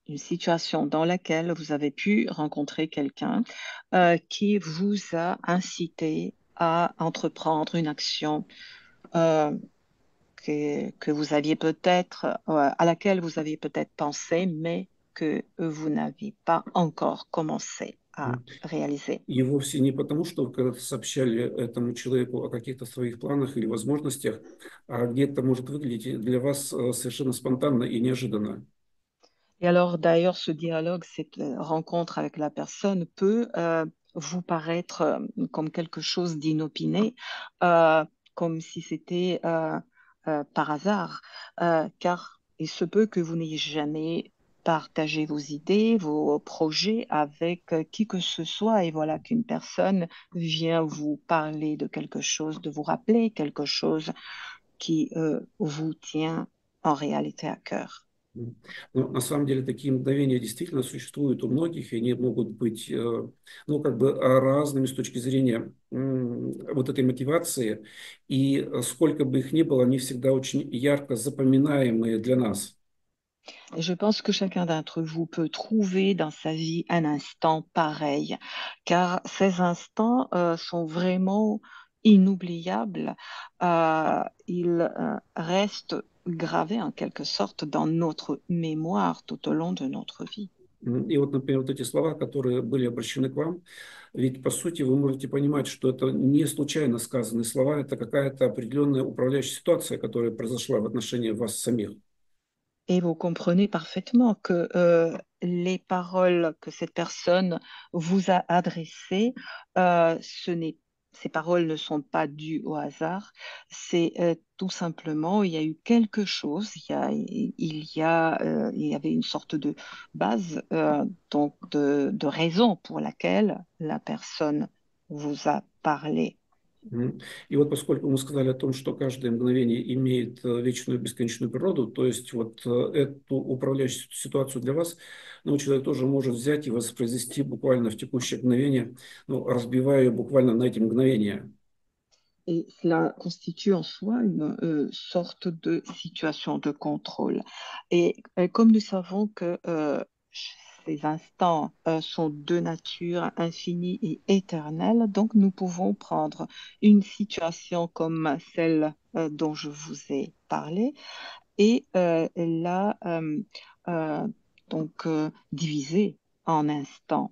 Speaker 2: une situation dans laquelle vous avez pu rencontrer quelqu'un qui vous a incité à entreprendre une action euh, que vous aviez peut-être, à laquelle vous aviez peut-être pensé, mais que vous n'aviez pas encore commencé à
Speaker 1: М.
Speaker 2: réaliser.
Speaker 1: И вовсе не потому, что вы когда-то сообщали этому человеку о каких-то своих планах или возможностях, а где-то может выглядеть для вас совершенно спонтанно и неожиданно.
Speaker 2: Et alors, d'ailleurs, ce dialogue, cette rencontre avec la personne peut vous paraître comme quelque chose d'inopiné, euh, comme si c'était par hasard, car il se peut que vous n'ayez jamais partagé vos idées, vos projets avec qui que ce soit, et voilà qu'une personne vient vous parler de quelque chose, de vous rappeler quelque chose qui vous tient en réalité à cœur.
Speaker 1: Но на самом деле такие мгновения действительно существуют у многих, и они могут быть, ну, как бы разными с точки зрения вот этой мотивации. И сколько бы их ни было, они всегда очень ярко запоминаемые для нас.
Speaker 2: Et je pense que chacun d'entre vous peut trouver dans sa vie un instant pareil, car ces instants sont vraiment inoubliables. Ils restent gravés en quelque sorte dans notre mémoire tout au long de notre vie.
Speaker 1: И вот, например, вот эти слова, которые были обращены к вам, ведь по сути вы можете понимать, что это не случайно сказанные слова, это какая-то определенная управляющая ситуация, которая произошла в отношении вас самих.
Speaker 2: Et vous comprenez parfaitement que les paroles que cette personne vous a adressées, ce n'est, ces paroles ne sont pas dues au hasard. C'est tout simplement, il y a eu quelque chose, il y avait une sorte de base, donc de raison pour laquelle la personne vous a parlé.
Speaker 1: Мгм. И вот поскольку мы сказали о том, что каждое мгновение имеет вечную бесконечную природу, то есть вот эту управляющую ситуацию для вас, ну, человек тоже может взять и воспроизвести буквально в текущее мгновение, ну, разбивая ее буквально на эти mгновения.
Speaker 2: Et cela constitue en soi une sorte de situation de contrôle. Et comme nous savons que ces instants sont de nature infinie et éternelle, donc nous pouvons prendre une situation comme celle dont je vous ai parlé et euh, diviser en instants.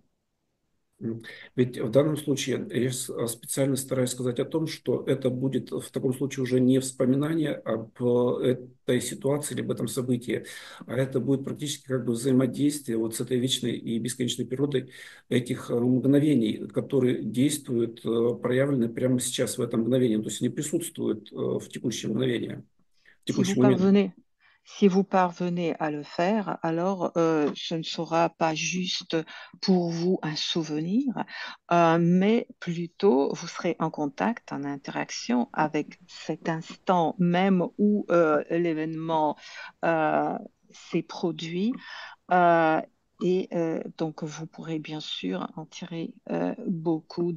Speaker 1: Ведь в данном случае я специально стараюсь сказать о том, что это будет в таком случае уже не вспоминание об этой ситуации или об этом событии, а это будет практически как бы взаимодействие вот с этой вечной и бесконечной природой этих мгновений, которые действуют, проявлены прямо сейчас в этом мгновении. То есть они присутствуют в текущее мгновение, в
Speaker 2: Si vous
Speaker 1: текущий момент.
Speaker 2: parvenez, si vous parvenez à le faire, alors ce ne sera pas juste pour vous un souvenir, mais plutôt vous serez en contact, en interaction avec cet instant même où l'événement s'est produit. euh, et donc vous pourrez bien sûr en tirer beaucoup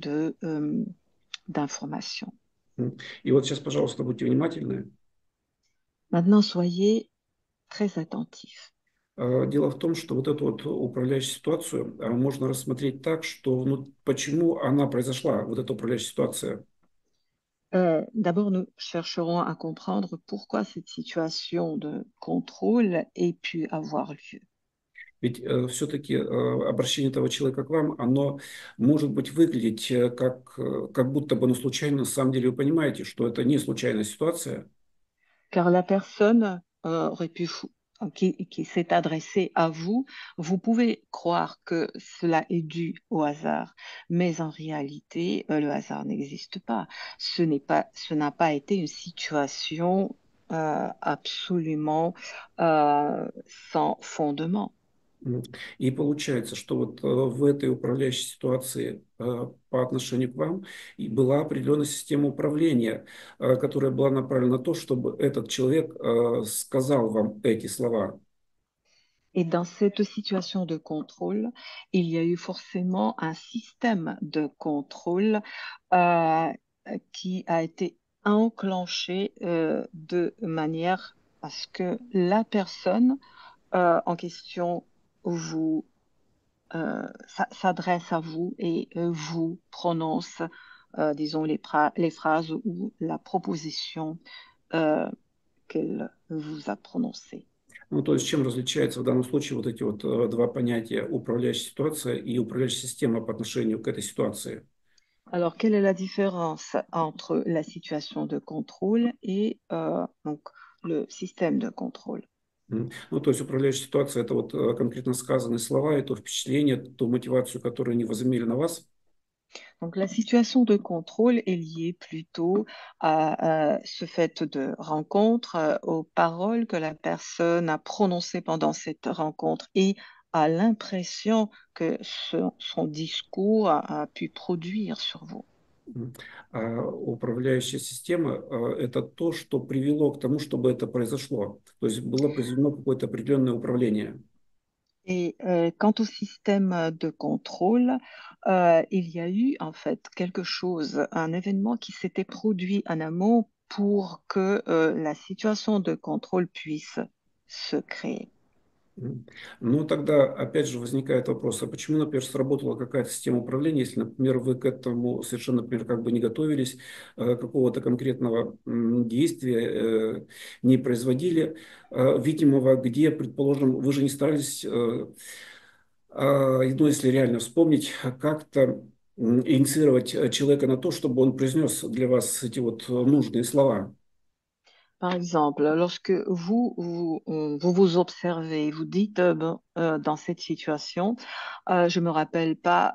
Speaker 2: d'informations.
Speaker 1: И вот сейчас, пожалуйста, будьте внимательны.
Speaker 2: Maintenant, soyez très attentifs.
Speaker 1: Дело в том, что вот эту вот управляющую ситуацию можно рассмотреть так, что ну, почему она произошла, вот эта управляющая ситуация.
Speaker 2: D'abord, nous chercherons à comprendre pourquoi cette situation de contrôle ait pu avoir lieu.
Speaker 1: Ведь все-таки обращение этого человека к вам, оно может быть выглядеть как будто бы оно случайно, на самом деле вы понимаете, что это не случайная ситуация.
Speaker 2: Car la personne qui s'est adressée à vous, vous pouvez croire que cela est dû au hasard, mais en réalité, le hasard n'existe pas. Ce n'a pas été une situation absolument sans fondement.
Speaker 1: И получается, что вот в этой управляющей ситуации по отношению к вам и была определенная система управления, которая была направлена на то, чтобы этот человек сказал вам эти слова.
Speaker 2: Et dans cette situation de contrôle, il y a eu forcément un système de contrôle euh, qui a été enclenché de manière à ce que la personne en question s'adresse à vous et vous prononce, disons, les phrases ou la proposition euh, qu'elle vous a prononcée.
Speaker 1: Ну, то есть чем различается в данном случае вот эти вот два понятия управляющая ситуация и управляющая система по отношению к этой ситуации?
Speaker 2: Alors, quelle est la différence entre la situation de contrôle et donc le système de contrôle?
Speaker 1: Ну, то есть управляющая ситуация – это вот конкретно сказанные слова, и то впечатление, ту мотивацию, которую они возымели на вас.
Speaker 2: Donc, la situation de contrôle est liée plutôt à ce fait de rencontre, aux paroles que la personne a prononcées pendant cette rencontre et à l'impression que son discours a pu produire sur vous.
Speaker 1: А управляющая система это то, что привело к тому, чтобы это произошло. То есть было произведено какое-то определенное управление.
Speaker 2: Et quant au système de contrôle, il y a eu en fait quelque chose, un événement qui s'était produit en amont pour que la situation de contrôle puisse se créer.
Speaker 1: Ну, тогда опять же возникает вопрос, а почему, например, сработала какая-то система управления, если, например, вы к этому совершенно, например, как бы не готовились, какого-то конкретного действия не производили, видимого, где, предположим, вы же не старались, ну, если реально вспомнить, как-то инициировать человека на то, чтобы он произнес для вас эти вот нужные слова.
Speaker 2: Par exemple, lorsque vous vous observez, vous dites bon, dans cette situation, je me rappelle pas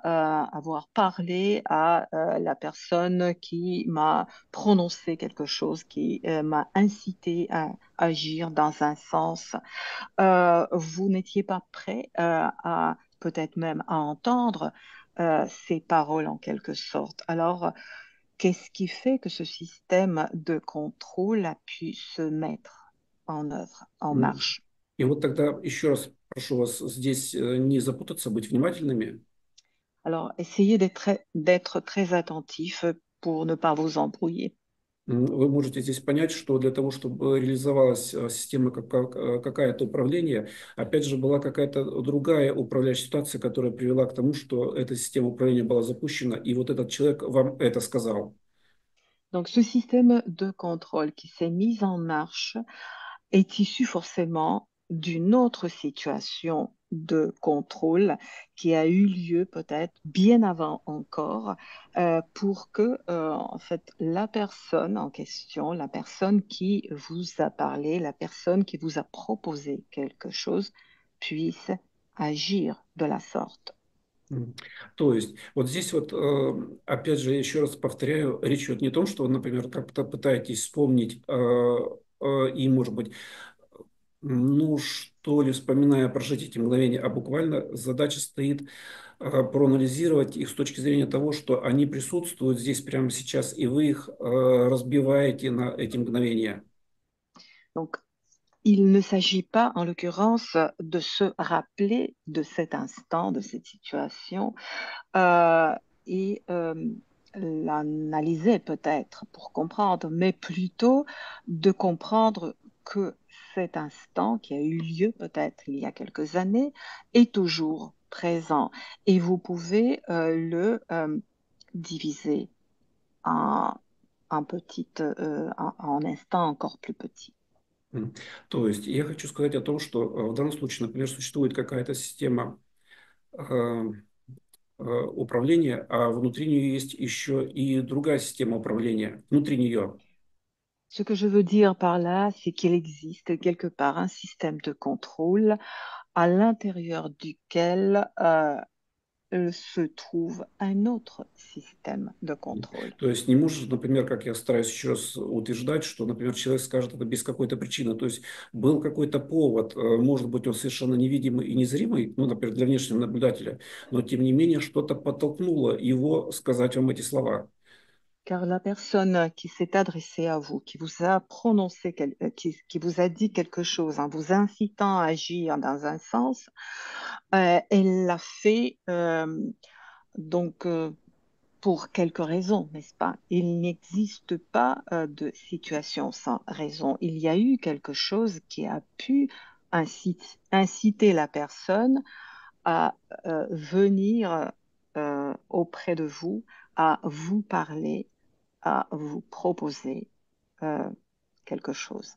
Speaker 2: avoir parlé à la personne qui m'a prononcé quelque chose, qui m'a incité à agir dans un sens. Vous n'étiez pas prêt à peut-être même à entendre ces paroles en quelque sorte. Alors, qu'est-ce qui fait que ce système de contrôle a pu se mettre en œuvre, en
Speaker 1: М.
Speaker 2: marche?
Speaker 1: И вот тогда еще раз прошу вас здесь не запутаться, быть внимательными.
Speaker 2: Alors, essayez d'être très attentif pour ne pas vous embrouiller.
Speaker 1: Вы можете здесь понять, что для того, чтобы реализовалась система какая-то управления, опять же, была какая-то другая управляющая ситуация, которая привела к тому, что эта система управления была запущена, и вот этот человек вам это сказал.
Speaker 2: Donc, ce système de contrôle qui s'est mis en marche est issu forcément d'une autre situation de contrôle qui a eu lieu peut-être bien avant encore pour que en fait la personne en question, la personne qui vous a parlé, la personne qui vous a proposé quelque chose puisse agir de la sorte.
Speaker 1: То есть, вот здесь вот, опять же, еще раз повторяю, речь идет не о том, что вы, например, как-то пытаетесь вспомнить и, может быть, ну, что ли, вспоминая прожить эти мгновения, а буквально задача стоит проанализировать их с точки зрения того, что они присутствуют здесь прямо сейчас, и вы их разбиваете на эти мгновения.
Speaker 2: Donc, il ne s'agit pas, en l'occurrence, de se rappeler de cet instant, de cette situation, euh, et l'analyser peut-être pour comprendre, mais plutôt de comprendre que cet instant qui a eu lieu peut-être il y a quelques années est toujours présent et vous pouvez le diviser en, en instants encore plus petits.
Speaker 1: То есть я хочу сказать о том, что в данном случае, например, существует какая-то система э, управления, а внутри нее есть еще и другая система управления, внутри нее.
Speaker 2: Ce que je veux dire par là, c'est qu'il existe quelque part un système de contrôle à l'intérieur duquel se trouve un autre système de contrôle.
Speaker 1: То есть не можешь, например, как я стараюсь еще раз утверждать, что, например, человек скажет это без какой-то причины. То есть был какой-то повод, может быть, он совершенно невидимый и незримый, ну, например, для внешнего наблюдателя, но тем не менее что-то подтолкнуло его сказать вам эти слова.
Speaker 2: Car la personne qui s'est adressée à vous, qui vous a prononcé, qui vous a dit quelque chose en vous incitant à agir dans un sens, elle l'a fait donc pour quelques raisons, n'est-ce pas? Il n'existe pas de situation sans raison. Il y a eu quelque chose qui a pu inciter la personne à venir auprès de vous, à vous parler, à vous proposer euh, quelque chose.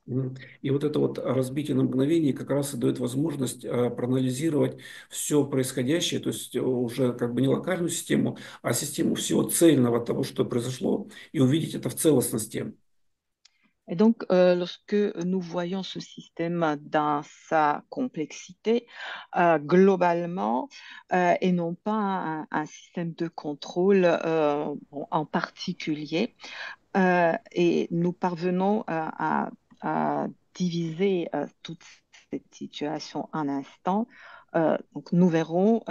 Speaker 1: И вот это вот разбитие на мгновение как раз и дает возможность проанализировать все происходящее, то есть уже как бы не локальную систему, а систему всего цельного того, что произошло, и увидеть это в целостности.
Speaker 2: Et donc, lorsque nous voyons ce système dans sa complexité, globalement, et non pas un système de contrôle en particulier, et nous parvenons à diviser toute cette situation en instants, donc nous verrons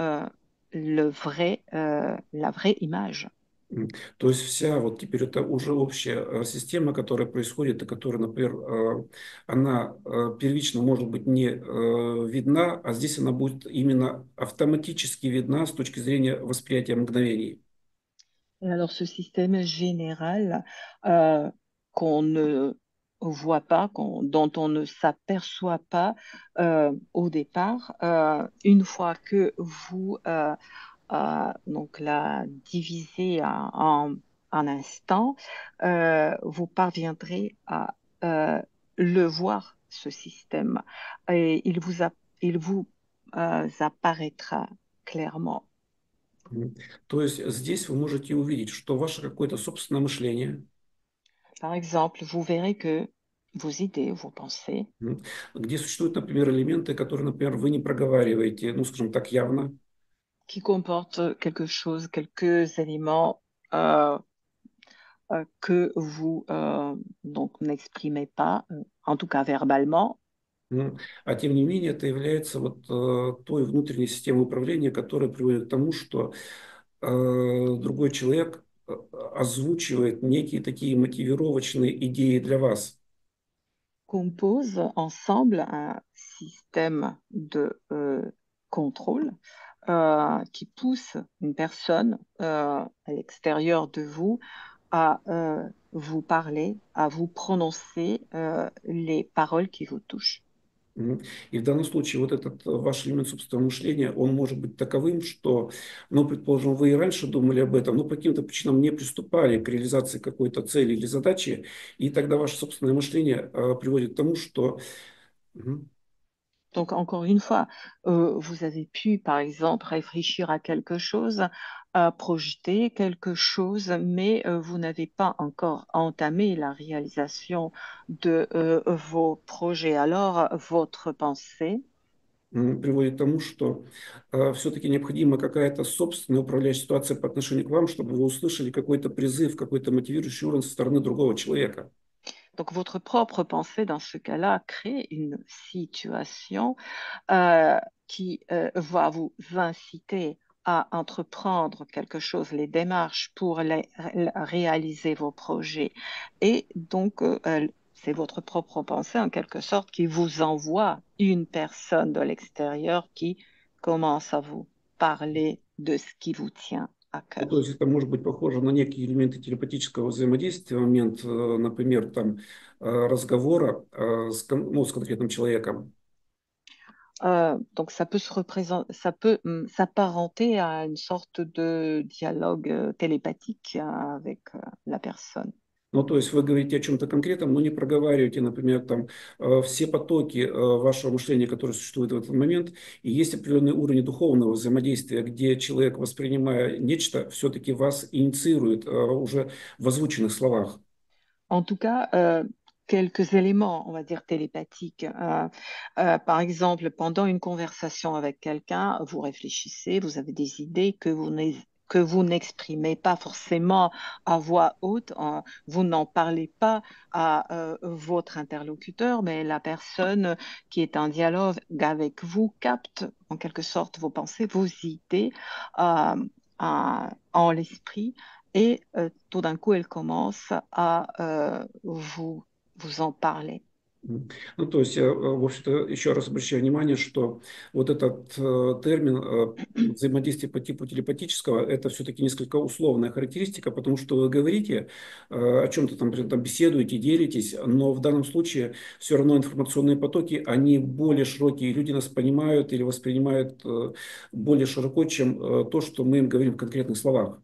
Speaker 2: la vraie image.
Speaker 1: То есть вся вот теперь это уже общая система, которая происходит, и которая, например, она первично может быть не видна, а здесь она будет именно автоматически видна с точки зрения восприятия мгновений.
Speaker 2: Et alors, ce système général euh, qu'on ne voit pas, dont on ne s'aperçoit pas au départ, une fois que vous donc la divisez en instants, vous parviendrez à le voir, ce système, et il vous apparaîtra clairement.
Speaker 1: То есть здесь вы можете увидеть, что ваше какое-то собственное мышление,
Speaker 2: Par exemple, vous verrez que vos idées, vos pensées,
Speaker 1: где существуют, например, элементы, которые, например, вы не проговариваете, ну, скажем так, явно,
Speaker 2: qui comportent quelque chose, quelques éléments euh, que vous donc n'exprimez pas, en tout cas verbalement,
Speaker 1: а тем не менее это является вот той внутренней системой управления, которая приводит к тому, что другой человек озвучивает некие такие мотивировочные идеи для вас.
Speaker 2: composent ensemble un système de contrôle qui pousse une personne à l'extérieur de vous à vous parler, à vous prononcer les paroles qui vous touchent.
Speaker 1: И в данном случае вот этот ваш элемент собственного мышления, он может быть таковым, что, ну, предположим, вы и раньше думали об этом, но по каким-то причинам не приступали к реализации какой-то цели или задачи, и тогда ваше собственное мышление приводит к тому, что... Мгм.
Speaker 2: Donc, encore une fois, vous avez pu, par exemple, réfléchir à quelque chose, projeter quelque chose, mais vous n'avez pas encore entamé la réalisation de vos projets. Alors, votre pensée
Speaker 1: Приводит к тому, что все-таки необходима какая-то собственная управляющая ситуация по отношению к вам, чтобы вы услышали какой-то призыв, какой-то мотивирующий уровень со стороны другого человека.
Speaker 2: Donc, votre propre pensée, dans ce cas-là, crée une situation qui va vous inciter à entreprendre quelque chose, les démarches pour réaliser vos projets. Et donc, c'est votre propre pensée, en quelque sorte, qui vous envoie une personne de l'extérieur qui commence à vous parler de ce qui vous tient à
Speaker 1: Ну, то
Speaker 2: cœur.
Speaker 1: есть это может быть похоже на некие элементы телепатического взаимодействия, момент, например, там, разговора ну, с конкретным человеком.
Speaker 2: Donc ça peut ça peut s'apparenter à une sorte de dialogue télépathique avec la personne.
Speaker 1: Ну, то есть вы говорите о чем-то конкретном, но не проговариваете, например, там, все потоки вашего мышления, которые существуют в этот момент, и есть определенный уровень духовного взаимодействия, где человек, воспринимая нечто, все-таки вас инициирует уже в озвученных словах.
Speaker 2: En tout cas, quelques éléments, on va dire, télépathiques. Par exemple, pendant une conversation avec quelqu'un, vous réfléchissez, vous avez des idées que vous n'exprimez pas forcément à voix haute. Vous n'en parlez pas à votre interlocuteur, mais la personne qui est en dialogue avec vous capte en quelque sorte vos pensées, vos idées en l'esprit. Et tout d'un coup, elle commence à vous en parler.
Speaker 1: Ну, то есть, в общем-то, еще раз обращаю внимание, что вот этот термин взаимодействие по типу телепатического, это все-таки несколько условная характеристика, потому что вы говорите о чем-то там, например, там беседуете, делитесь, но в данном случае все равно информационные потоки, они более широкие, люди нас понимают или воспринимают более широко, чем то, что мы им говорим в конкретных словах.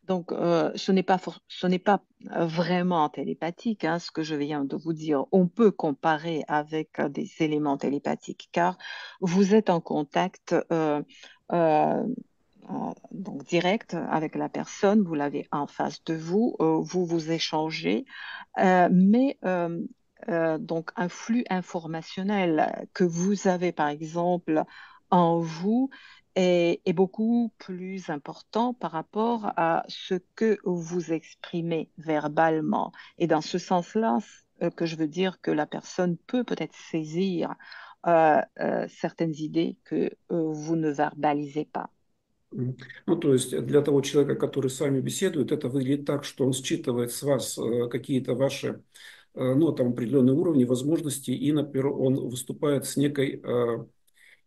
Speaker 2: Donc, ce n'est pas vraiment télépathique, hein, ce que je viens de vous dire. On peut comparer avec des éléments télépathiques, car vous êtes en contact euh, donc direct avec la personne, vous l'avez en face de vous, vous vous échangez, mais donc un flux informationnel que vous avez, par exemple, en vous est beaucoup plus important par rapport à ce que vous exprimez verbalement. Et dans ce sens-là, que je veux dire que la personne peut peut-être saisir certaines idées que vous ne verbalisez pas.
Speaker 1: Ну, то есть для того человека, который с вами беседует, это выглядит так, что он считывает с вас какие-то ваши, ну, там, определенные уровни возможностей, и, например, он выступает с некой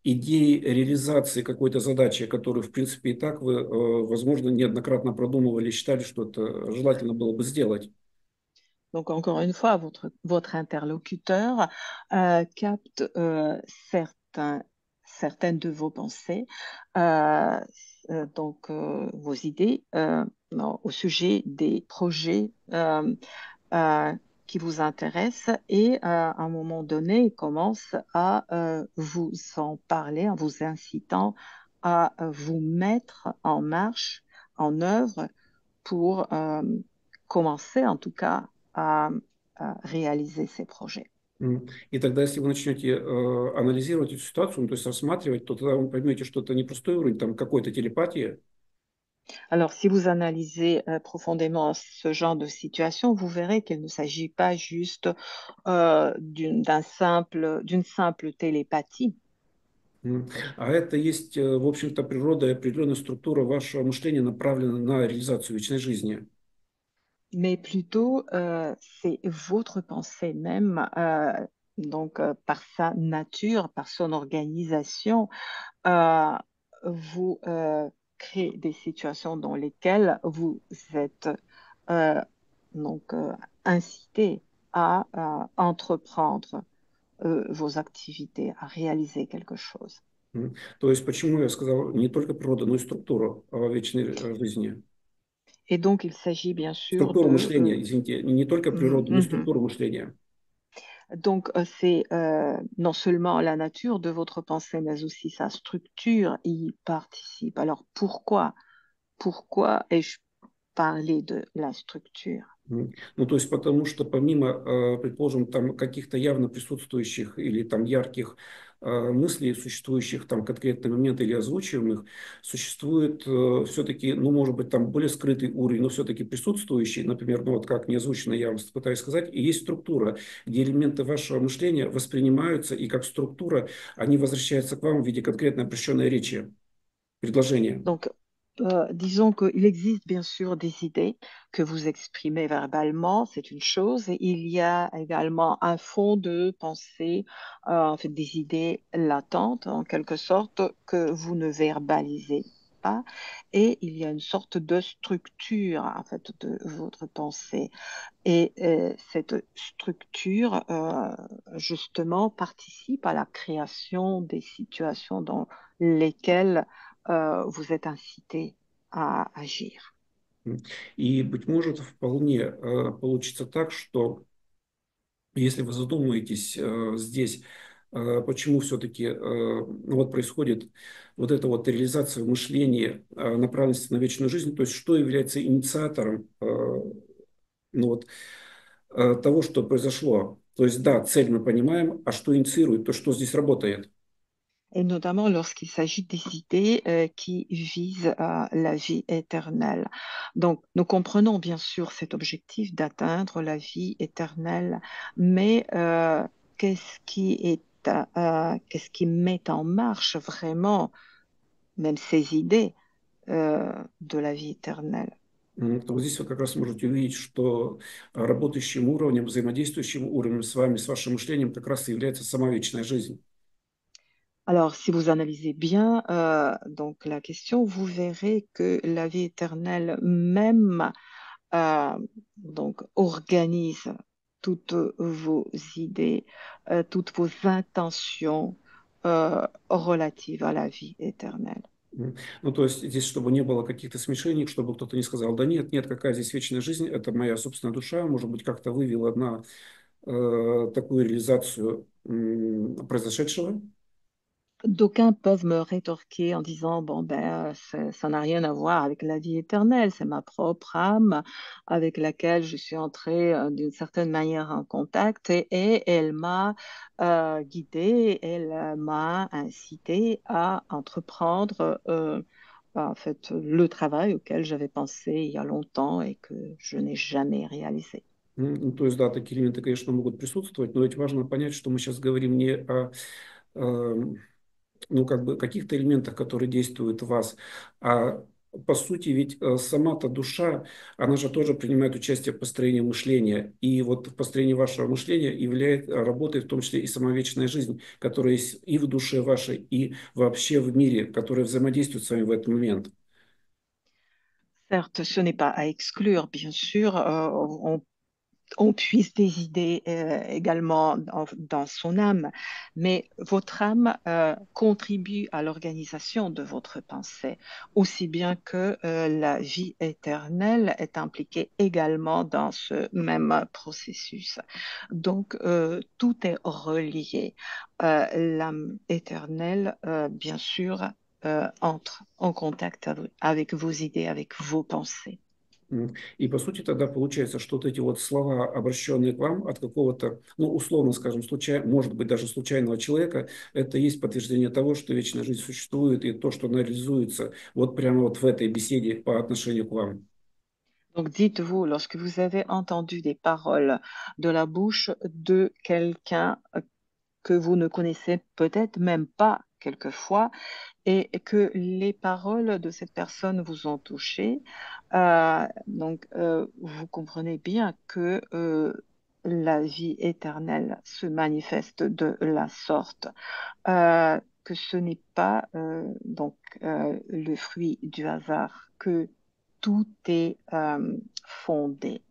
Speaker 1: идеей реализации какой-то задачи, которую, в принципе, и так вы, возможно, неоднократно продумывали, считали, что это желательно было бы сделать.
Speaker 2: Donc, encore une fois, votre interlocuteur capte certaines de vos pensées, euh, vos idées au sujet des projets euh, qui vous intéressent et à un moment donné, il commence à vous en parler en vous incitant à vous mettre en marche, en œuvre pour commencer en tout cas à réaliser ces projets.
Speaker 1: И тогда, если вы начнете анализировать эту ситуацию, ну, то есть рассматривать, то тогда вы поймете, что это не простой уровень там какой-то телепатии.
Speaker 2: Alors, si vous analysez profondément ce genre de situation, vous verrez qu'il ne s'agit pas juste d'une simple télépathie,
Speaker 1: А это есть, в общем-то, природа и определенная структура вашего мышления, направленная на реализацию вечной жизни.
Speaker 2: mais plutôt c'est votre pensée même, par sa nature, par son organisation, euh, vous créez des situations dans lesquelles vous êtes euh, donc incité à entreprendre vos activités, à réaliser quelque chose.
Speaker 1: То есть, почему я сказал не только природа, но и структура вечной жизни.
Speaker 2: Et donc, il s'agit bien sûr
Speaker 1: Структура
Speaker 2: de...
Speaker 1: мышления, извините, не только природа, но и
Speaker 2: Mhm.
Speaker 1: структура мышления.
Speaker 2: Donc, c'est non seulement la nature de votre pensée, mais aussi sa structure y participe. Alors, pourquoi ai-je parlé de la structure?
Speaker 1: Ну, то есть, потому что помимо, предположим, там каких-то явно присутствующих или там ярких мыслей, существующих там конкретный момент или озвучиваемых, существует все-таки, ну, может быть, там более скрытый уровень, но все-таки присутствующий, например, ну, вот как не озвучено, я вам пытаюсь сказать, и есть структура, где элементы вашего мышления воспринимаются, и как структура они возвращаются к вам в виде конкретно обращенной речи, предложения.
Speaker 2: Donc, disons qu'il existe bien sûr des idées que vous exprimez verbalement, c'est une chose. Et il y a également un fond de pensée, en fait, des idées latentes, en quelque sorte, que vous ne verbalisez pas. Et il y a une sorte de structure, en fait, de votre pensée. Et cette structure, justement, participe à la création des situations dans lesquelles vous êtes incité à agir.
Speaker 1: И, быть может, вполне получится так, что если вы задумаетесь здесь, почему все-таки ну, вот происходит вот эта вот реализация мышления, направленности на вечную жизнь, то есть что является инициатором ну, вот, того, что произошло. То есть, да, цель мы понимаем, а что инициирует, то, что здесь работает.
Speaker 2: Et notamment lorsqu'il s'agit des idées qui visent à la vie éternelle. Donc, nous comprenons bien sûr cet objectif d'atteindre la vie éternelle, mais qu'est-ce qui met en marche vraiment, même ces idées de la vie éternelle?
Speaker 1: То вот здесь вы как раз можете увидеть, что работающим уровнем, взаимодействующим уровнем с вами, с вашим мышлением как раз и является сама вечная жизнь.
Speaker 2: Alors, si vous analysez bien donc la question, vous verrez que la vie éternelle même euh, donc organise toutes vos idées, toutes vos intentions relatives à la vie éternelle.
Speaker 1: Ну, то есть здесь, чтобы не было каких-то смешений, чтобы кто-то не сказал, да нет, нет, какая здесь вечная жизнь, это моя собственная душа, может быть, как-то вывела на такую réalisation произошедшего.
Speaker 2: D'aucuns peuvent me rétorquer en disant, bon, ben, ça n'a rien à voir avec la vie éternelle, c'est ma propre âme avec laquelle je suis entrée d'une certaine manière en contact et elle m'a guidée, elle m'a incité à entreprendre en fait, le travail auquel j'avais pensé il y a longtemps et que je n'ai jamais réalisé.
Speaker 1: Ну, то есть, да, такие элементы, конечно, могут присутствовать, но ведь важно понять, что мы сейчас говорим не о ну, как бы каких-то элементах, которые действуют в вас, а по сути ведь сама-то душа, она же тоже принимает участие в построении мышления. И вот в построении вашего мышления работает в том числе и сама вечная жизнь, которая есть и в душе вашей, и вообще в мире, которая взаимодействует с вами в этот момент.
Speaker 2: Certes, ce n'est pas à exclure, bien sûr, on puise des idées également dans son âme, mais votre âme contribue à l'organisation de votre pensée, aussi bien que la vie éternelle est impliquée également dans ce même processus. Donc, tout est relié. L'âme éternelle, bien sûr, entre en contact avec vos idées, avec vos pensées.
Speaker 1: И по сути тогда получается, что вот эти вот слова, обращенные к вам от какого-то, ну, условно скажем, может быть, даже случайного человека, это есть подтверждение того, что вечная жизнь существует, и то, что она реализуется вот прямо вот в этой беседе по отношению к вам.
Speaker 2: Donc dites-vous, lorsque vous avez entendu des paroles de la bouche de quelqu'un que vous ne connaissez peut-être même pas quelquefois, et que les paroles de cette personne vous ont touché, vous comprenez bien que la vie éternelle se manifeste de la sorte, que ce n'est pas le fruit du hasard, que tout est fondé.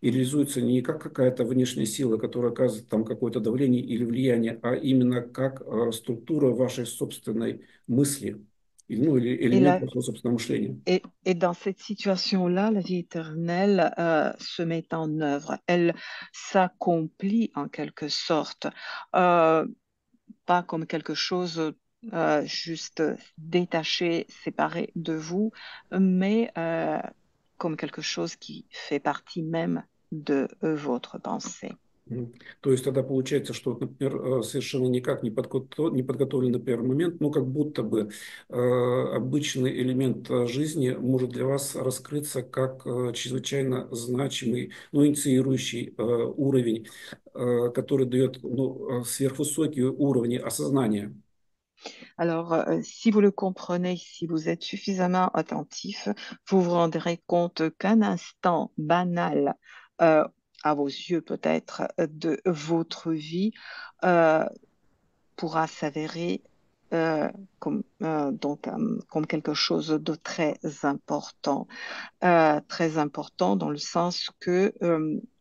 Speaker 1: И реализуется не как какая-то внешняя сила, которая оказывает там какое-то давление или влияние, а именно как структура вашей собственной мысли, ну, или
Speaker 2: Et,
Speaker 1: элемент
Speaker 2: la,
Speaker 1: вашего собственного мышления.
Speaker 2: et dans cette situation-là, la vie éternelle se met en œuvre. Elle s'accomplit en quelque sorte, euh, pas comme quelque chose juste détaché, séparé de vous, mais comme quelque chose qui fait partie même de votre pensée.
Speaker 1: То есть тогда получается, что, вот, например, совершенно никак не подготовленный, например, момент, ну, как будто бы обычный элемент жизни может для вас раскрыться как чрезвычайно значимый, ну, инициирующий уровень, который дает, ну, sверхвысокие уровни осознания.
Speaker 2: Alors, si vous le comprenez, si vous êtes suffisamment attentif, vous vous rendrez compte qu'un instant banal, euh, à vos yeux peut-être, de votre vie euh, pourra s'avérer comme quelque chose de très important dans le sens que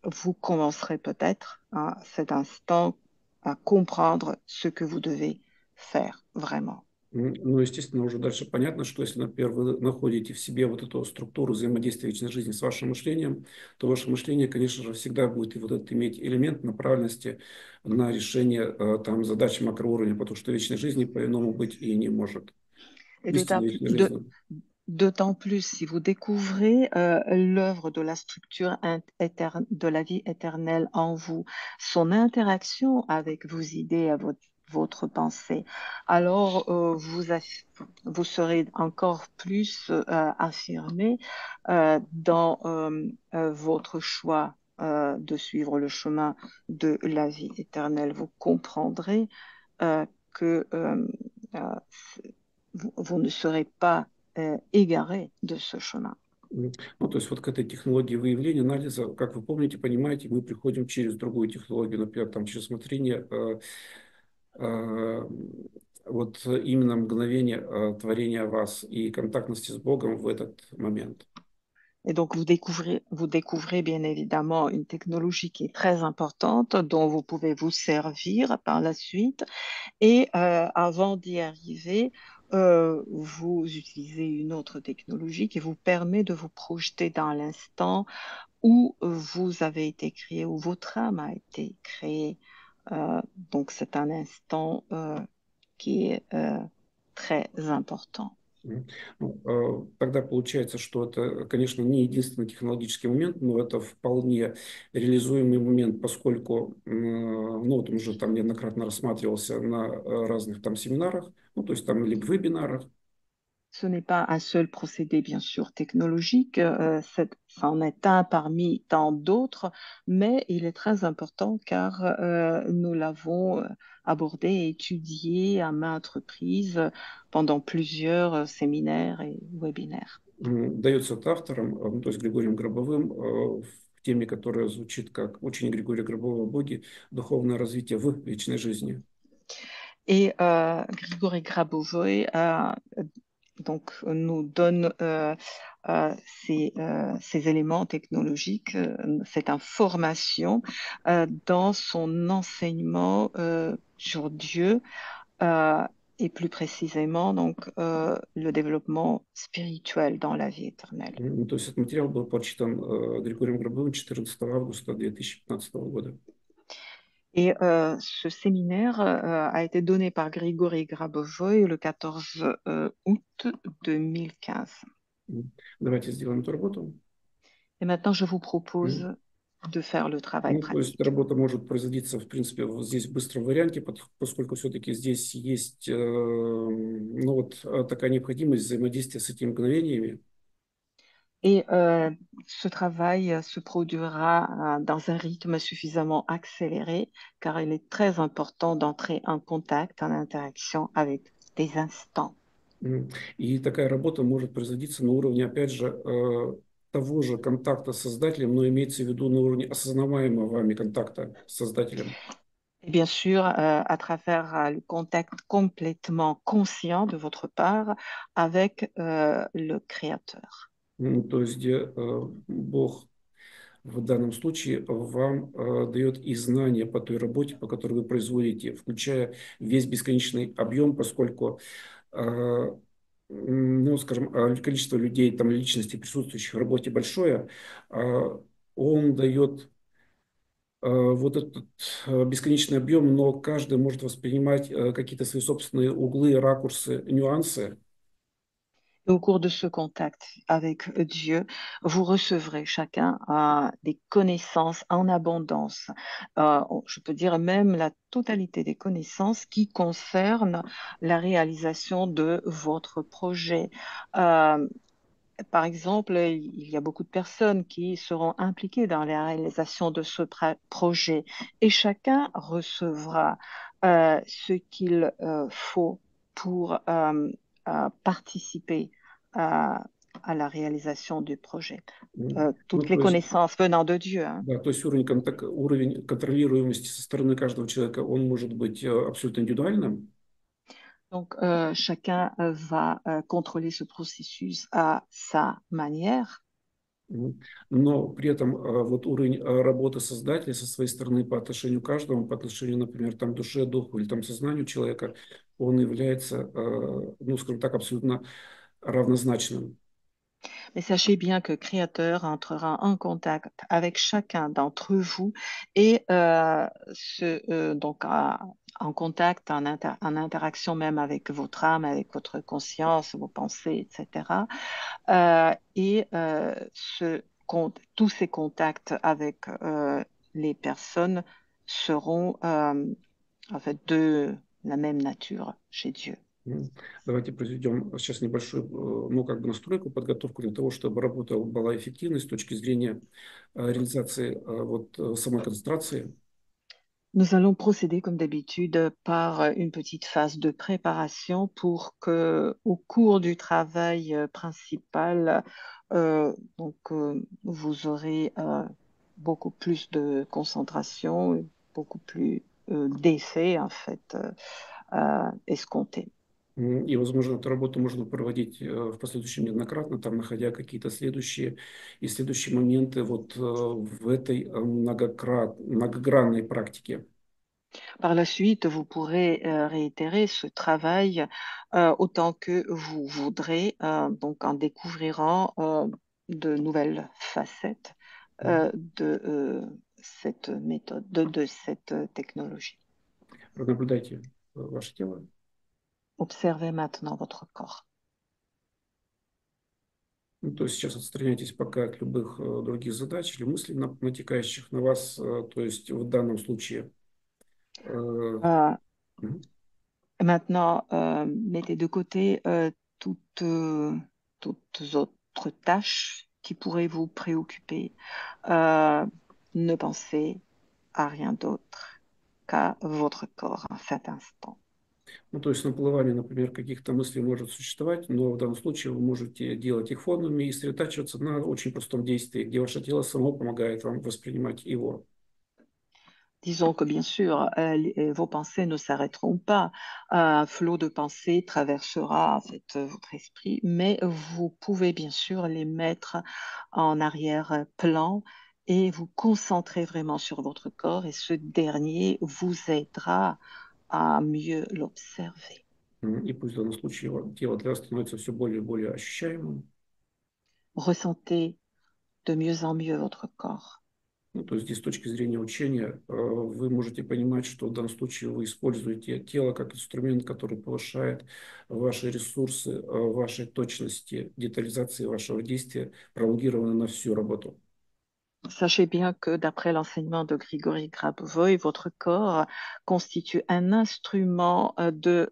Speaker 2: vous commencerez peut-être à cet instant à comprendre ce que vous devez faire vraiment.
Speaker 1: Ну, естественно, уже дальше понятно, что если, например, вы находите в себе вот эту структуру взаимодействия вечной жизни с вашим мышлением, то ваше мышление, конечно же, всегда будет и вот этот иметь элемент направленности на решение там задач макроуровня, потому что вечной жизни по-иному быть и не может.
Speaker 2: Et
Speaker 1: Истинной вечной жизни.
Speaker 2: D'autant plus si vous découvrez l'œuvre de la structure de la vie éternelle en vous, son interaction avec vos idées, votre pensée, alors vous serez encore plus affirmé dans votre choix de suivre le chemin de la vie éternelle. Vous comprendrez que euh, vous ne serez pas égaré de ce chemin.
Speaker 1: Ну, то есть вот к этой технологии выявления, анализа, как вы помните, понимаете, мы приходим через другую технологию, например, там, через смотрение э, вот именно мгновение творения вас и контактности с Богом в этот момент.
Speaker 2: Et donc, vous découvrez bien évidemment une technologie qui est très importante, dont vous pouvez vous servir par la suite. Et avant d'y arriver, vous utilisez une autre technologie qui vous permet de vous projeter dans l'instant où vous avez été créé, où votre âme a été créée. Donc, c'est un instant qui est très important.
Speaker 1: Ну, тогда получается, что это, конечно, не единственный технологический момент, но это вполне реализуемый момент, поскольку, ну, вот он уже там неоднократно рассматривался на разных там семинарах, ну, то есть там либо вебинарах.
Speaker 2: Ce n'est pas un seul procédé, bien sûr, technologique, c'en est un parmi tant d'autres, mais il est très important car nous l'avons abordé et étudié à maintes reprises pendant plusieurs séminaires et webinaires.
Speaker 1: Дается это автором, ну, то есть Григорием Гробовым, в теме, которая звучит как «Учение Григория Гробова о Боге. Духовное развитие в вечной жизни».
Speaker 2: Et Grigory Grabovoy donc, nous donne ces éléments technologiques, cette information dans son enseignement sur Dieu euh, et plus précisément donc le développement spirituel dans la vie éternelle.
Speaker 1: То есть этот материал был прочитан Григорием Гробовым 14 августа 2015 года.
Speaker 2: Et ce séminaire a été donné par Grigory Grabovoy le 14 août 2015.
Speaker 1: Давайте сделаем эту работу.
Speaker 2: Et maintenant, je vous propose de faire le travail
Speaker 1: Ну, то есть
Speaker 2: pratique.
Speaker 1: работа может производиться, в принципе, вот здесь в быстром варианте, поскольку все-таки здесь есть ну, вот, такая необходимость взаимодействия с этими мгновениями.
Speaker 2: Et ce travail se produira dans un rythme suffisamment accéléré, car il est très important d'entrer en contact, en interaction avec des instants.
Speaker 1: И такая работа может производиться на уровне, опять же, того же контакта с Создателем, но имеется в виду на уровне осознаваемого вами контакта с Создателем.
Speaker 2: Et bien sûr, à travers le contact complètement conscient de votre part avec le Créateur.
Speaker 1: То есть, где Бог в данном случае вам дает и знания по той работе, по которой вы производите, включая весь бесконечный объем, поскольку, ну, скажем, количество людей, там, личностей, присутствующих в работе большое, он дает вот этот бесконечный объем, но каждый может воспринимать какие-то свои собственные углы, ракурсы, нюансы.
Speaker 2: Et au cours de ce contact avec Dieu, vous recevrez chacun des connaissances en abondance. Je peux dire même la totalité des connaissances qui concernent la réalisation de votre projet. Par exemple, il y a beaucoup de personnes qui seront impliquées dans la réalisation de ce projet et chacun recevra ce qu'il faut pour participer à la réalisation du projet.
Speaker 1: Ну,
Speaker 2: Toutes les
Speaker 1: то есть,
Speaker 2: connaissances venant de Dieu, hein.
Speaker 1: да, то есть уровень контролируемости со стороны каждого человека, он может быть абсолютно индивидуальным.
Speaker 2: Donc, chacun va contrôler ce processus à sa manière.
Speaker 1: Но при этом вот уровень работы создателя со своей стороны по отношению к каждому, по отношению, например, там, душе, духу или там, сознанию человека, он является, ну, скажем так, абсолютно равнозначным.
Speaker 2: Mais sachez bien que Créateur entrera en contact avec chacun d'entre vous et donc en contact, en interaction même avec votre âme, avec votre conscience, vos pensées, etc. Tous ces contacts avec les personnes seront en fait de la même nature chez Dieu.
Speaker 1: Давайте произведем сейчас небольшую, ну, как бы настройку, подготовку для того, чтобы работа была эффективной с точки зрения реализации вот самой концентрации.
Speaker 2: Nous allons procéder comme d'habitude par une petite phase de préparation pour que, au cours du travail principal, vous aurez beaucoup plus de concentration, beaucoup plus d'effets en fait escomptés.
Speaker 1: И, возможно, эту работу можно проводить в последующем неоднократно, там, находя какие-то следующие моменты вот в этой многогранной практике.
Speaker 2: Par la suite, vous pourrez réitérer ce travail autant que vous voudrez, donc en découvrant de nouvelles facettes de cette méthode, de cette technologie.
Speaker 1: Наблюдайте ваше тело.
Speaker 2: Observez maintenant votre corps.
Speaker 1: Ну, то есть сейчас отстраняйтесь пока от любых других задач или мыслей, натекающих на вас. То есть в данном случае.
Speaker 2: Euh,
Speaker 1: Мгм.
Speaker 2: Maintenant, mettez de côté toutes, toutes autres tâches qui pourraient vous préoccuper. Euh, Ne pensez à rien d'autre qu'à votre corps à cet instant.
Speaker 1: Ну, то есть наплывание, например, каких-то мыслей может существовать, но в данном случае вы можете делать их фоновыми и сосредотачиваться на очень простом действии, где ваше тело само помогает вам воспринимать его.
Speaker 2: Disons que bien sûr, vos pensées ne s'arrêteront pas. Un flot de pensées traversera en fait, votre esprit, mais vous pouvez bien sûr les mettre en arrière-plan et vous concentrer vraiment sur votre corps et ce dernier vous aidera à mieux l'observer.
Speaker 1: И пусть в данном случае тело для вас становится все более и более ощущаемым.
Speaker 2: Ressentez de mieux en mieux votre corps.
Speaker 1: Ну, то есть здесь с точки зрения учения вы можете понимать, что в данном случае вы используете тело как инструмент, который повышает ваши ресурсы, вашей точности, детализации вашего действия, пролонгированно на всю работу.
Speaker 2: Sachez bien que d'après l'enseignement de Grigory Grabovoy, votre corps constitue un instrument de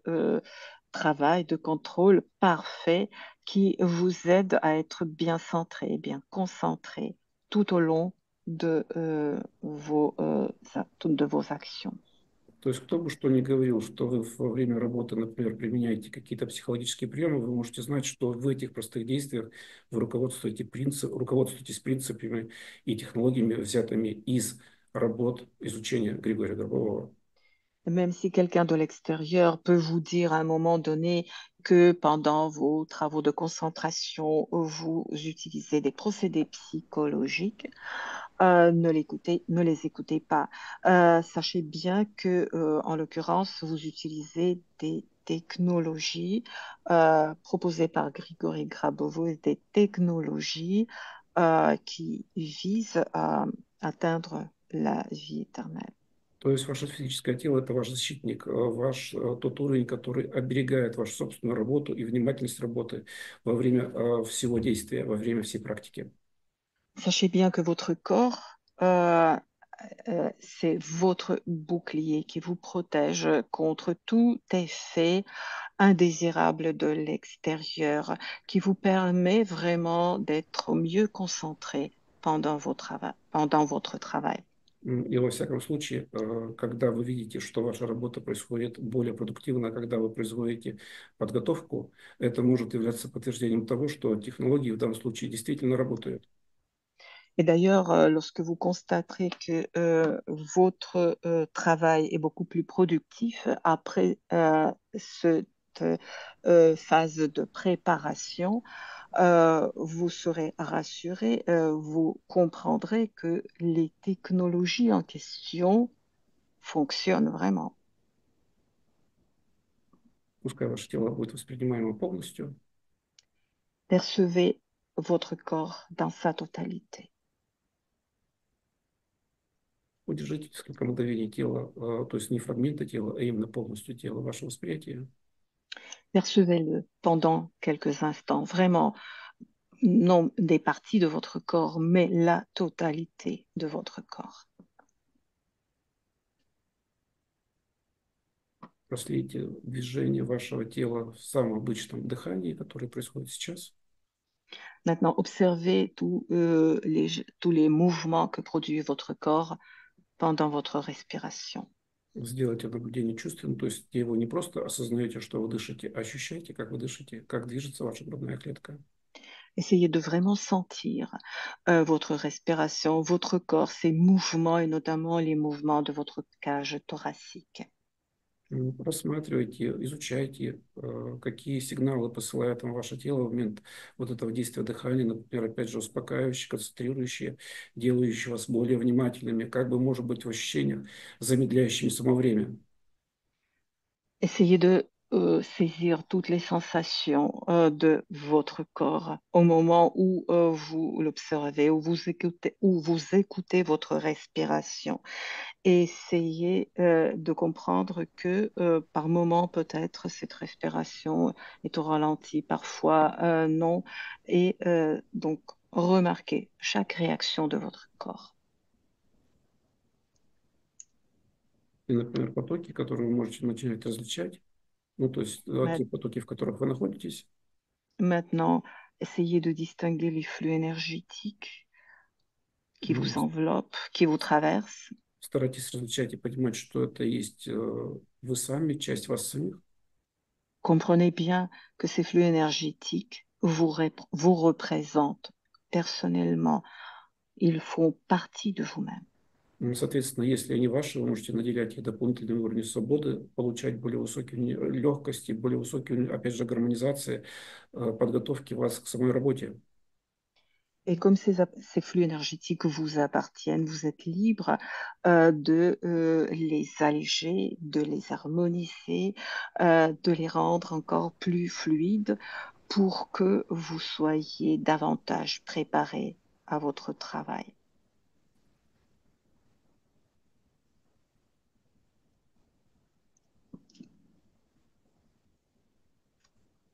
Speaker 2: travail, de contrôle parfait qui vous aide à être bien centré, bien concentré tout au long de vos actions.
Speaker 1: То есть кто бы что ни говорил, что вы во время работы, например, применяете какие-то психологические приемы, вы можете знать, что в этих простых действиях вы руководствуетесь принципами и технологиями, взятыми из работ изучения Григория Горбового.
Speaker 2: Même si quelqu'un de l'extérieur peut vous dire à un moment donné que pendant vos travaux de concentration, vous utilisez des procédés psychologiques, ne les écoutez pas. Sachez bien que, en l'occurrence, vous utilisez des technologies proposées par Grigory Grabovo, des technologies qui visent à atteindre la vie éternelle.
Speaker 1: То есть ваше физическое тело – это ваш защитник, тот уровень, который оберегает вашу собственную работу и внимательность работы во время всего действия, во время всей практики.
Speaker 2: Sachez bien que votre corps, c'est votre bouclier qui vous protège contre tout effet indésirable de l'extérieur, qui vous permet vraiment d'être mieux concentré pendant votre travail.
Speaker 1: И во всяком случае, когда вы видите, что ваша работа происходит более продуктивно, когда вы производите подготовку, это может являться подтверждением того, что технологии в данном случае действительно работают.
Speaker 2: Et d'ailleurs, lorsque vous constaterez que votre travail est beaucoup plus productif après cette phase de préparation, vous serez rassuré, vous comprendrez que les technologies en question fonctionnent vraiment.
Speaker 1: Пускай ваше тело будет воспринимаемо полностью,
Speaker 2: Percevez votre corps dans sa totalité.
Speaker 1: Удержите несколько мгновений тело, то есть не фрагменты тела, а именно полностью тело, ваше восприятие.
Speaker 2: Percevez-le pendant quelques instants, vraiment, non des parties de votre corps, mais la totalité de votre corps.
Speaker 1: Проследите движение вашего тела в самом обычном дыхании, которое происходит сейчас.
Speaker 2: Maintenant, observez tous les mouvements que produit votre corps pendant votre respiration.
Speaker 1: Сделайте наблюдение чувственным, то есть где вы не просто осознаете, что вы дышите, а ощущаете, как вы дышите, как движется ваша грудная клетка.
Speaker 2: Essayez de vraiment sentir votre respiration, votre corps, ses mouvements et notamment les mouvements de votre cage thoracique.
Speaker 1: Рассматривайте, изучайте, какие сигналы посылает вам ваше тело в момент вот этого действия дыхания, например, опять же, успокаивающие, концентрирующие, делающие вас более внимательными, как бы, может быть, в ощущениях, замедляющими само время.
Speaker 2: Essayez de saisir toutes les sensations de votre corps au moment où vous l'observez, où vous écoutez votre respiration. Et essayez de comprendre que par moment, peut-être, cette respiration est au ralenti, parfois non. Et donc, remarquez chaque réaction de votre corps.
Speaker 1: И, например, потоки, которые вы можете начинать различать, ну, то есть
Speaker 2: Ma-
Speaker 1: те потоки, в которых вы находитесь,
Speaker 2: Maintenant, essayez de distinguer les flux énergétiques qui
Speaker 1: м,
Speaker 2: vous enveloppent, qui vous traversent.
Speaker 1: старайтесь различать и понимать, что это есть вы сами, часть вас самих.
Speaker 2: Comprenez bien que ces flux énergétiques vous représentent personnellement. Ils font partie de vous-même.
Speaker 1: Соответственно, если они ваши, вы можете наделять их дополнительным уровнем свободы, получать более высокий уровень легкости, более высокий уровень, опять же, гармонизации, подготовки вас к самой работе.
Speaker 2: Et comme ces flux énergétiques vous appartiennent, vous êtes libre de les alléger, de les harmoniser, de les rendre encore plus fluides pour que vous soyez davantage préparé à votre travail.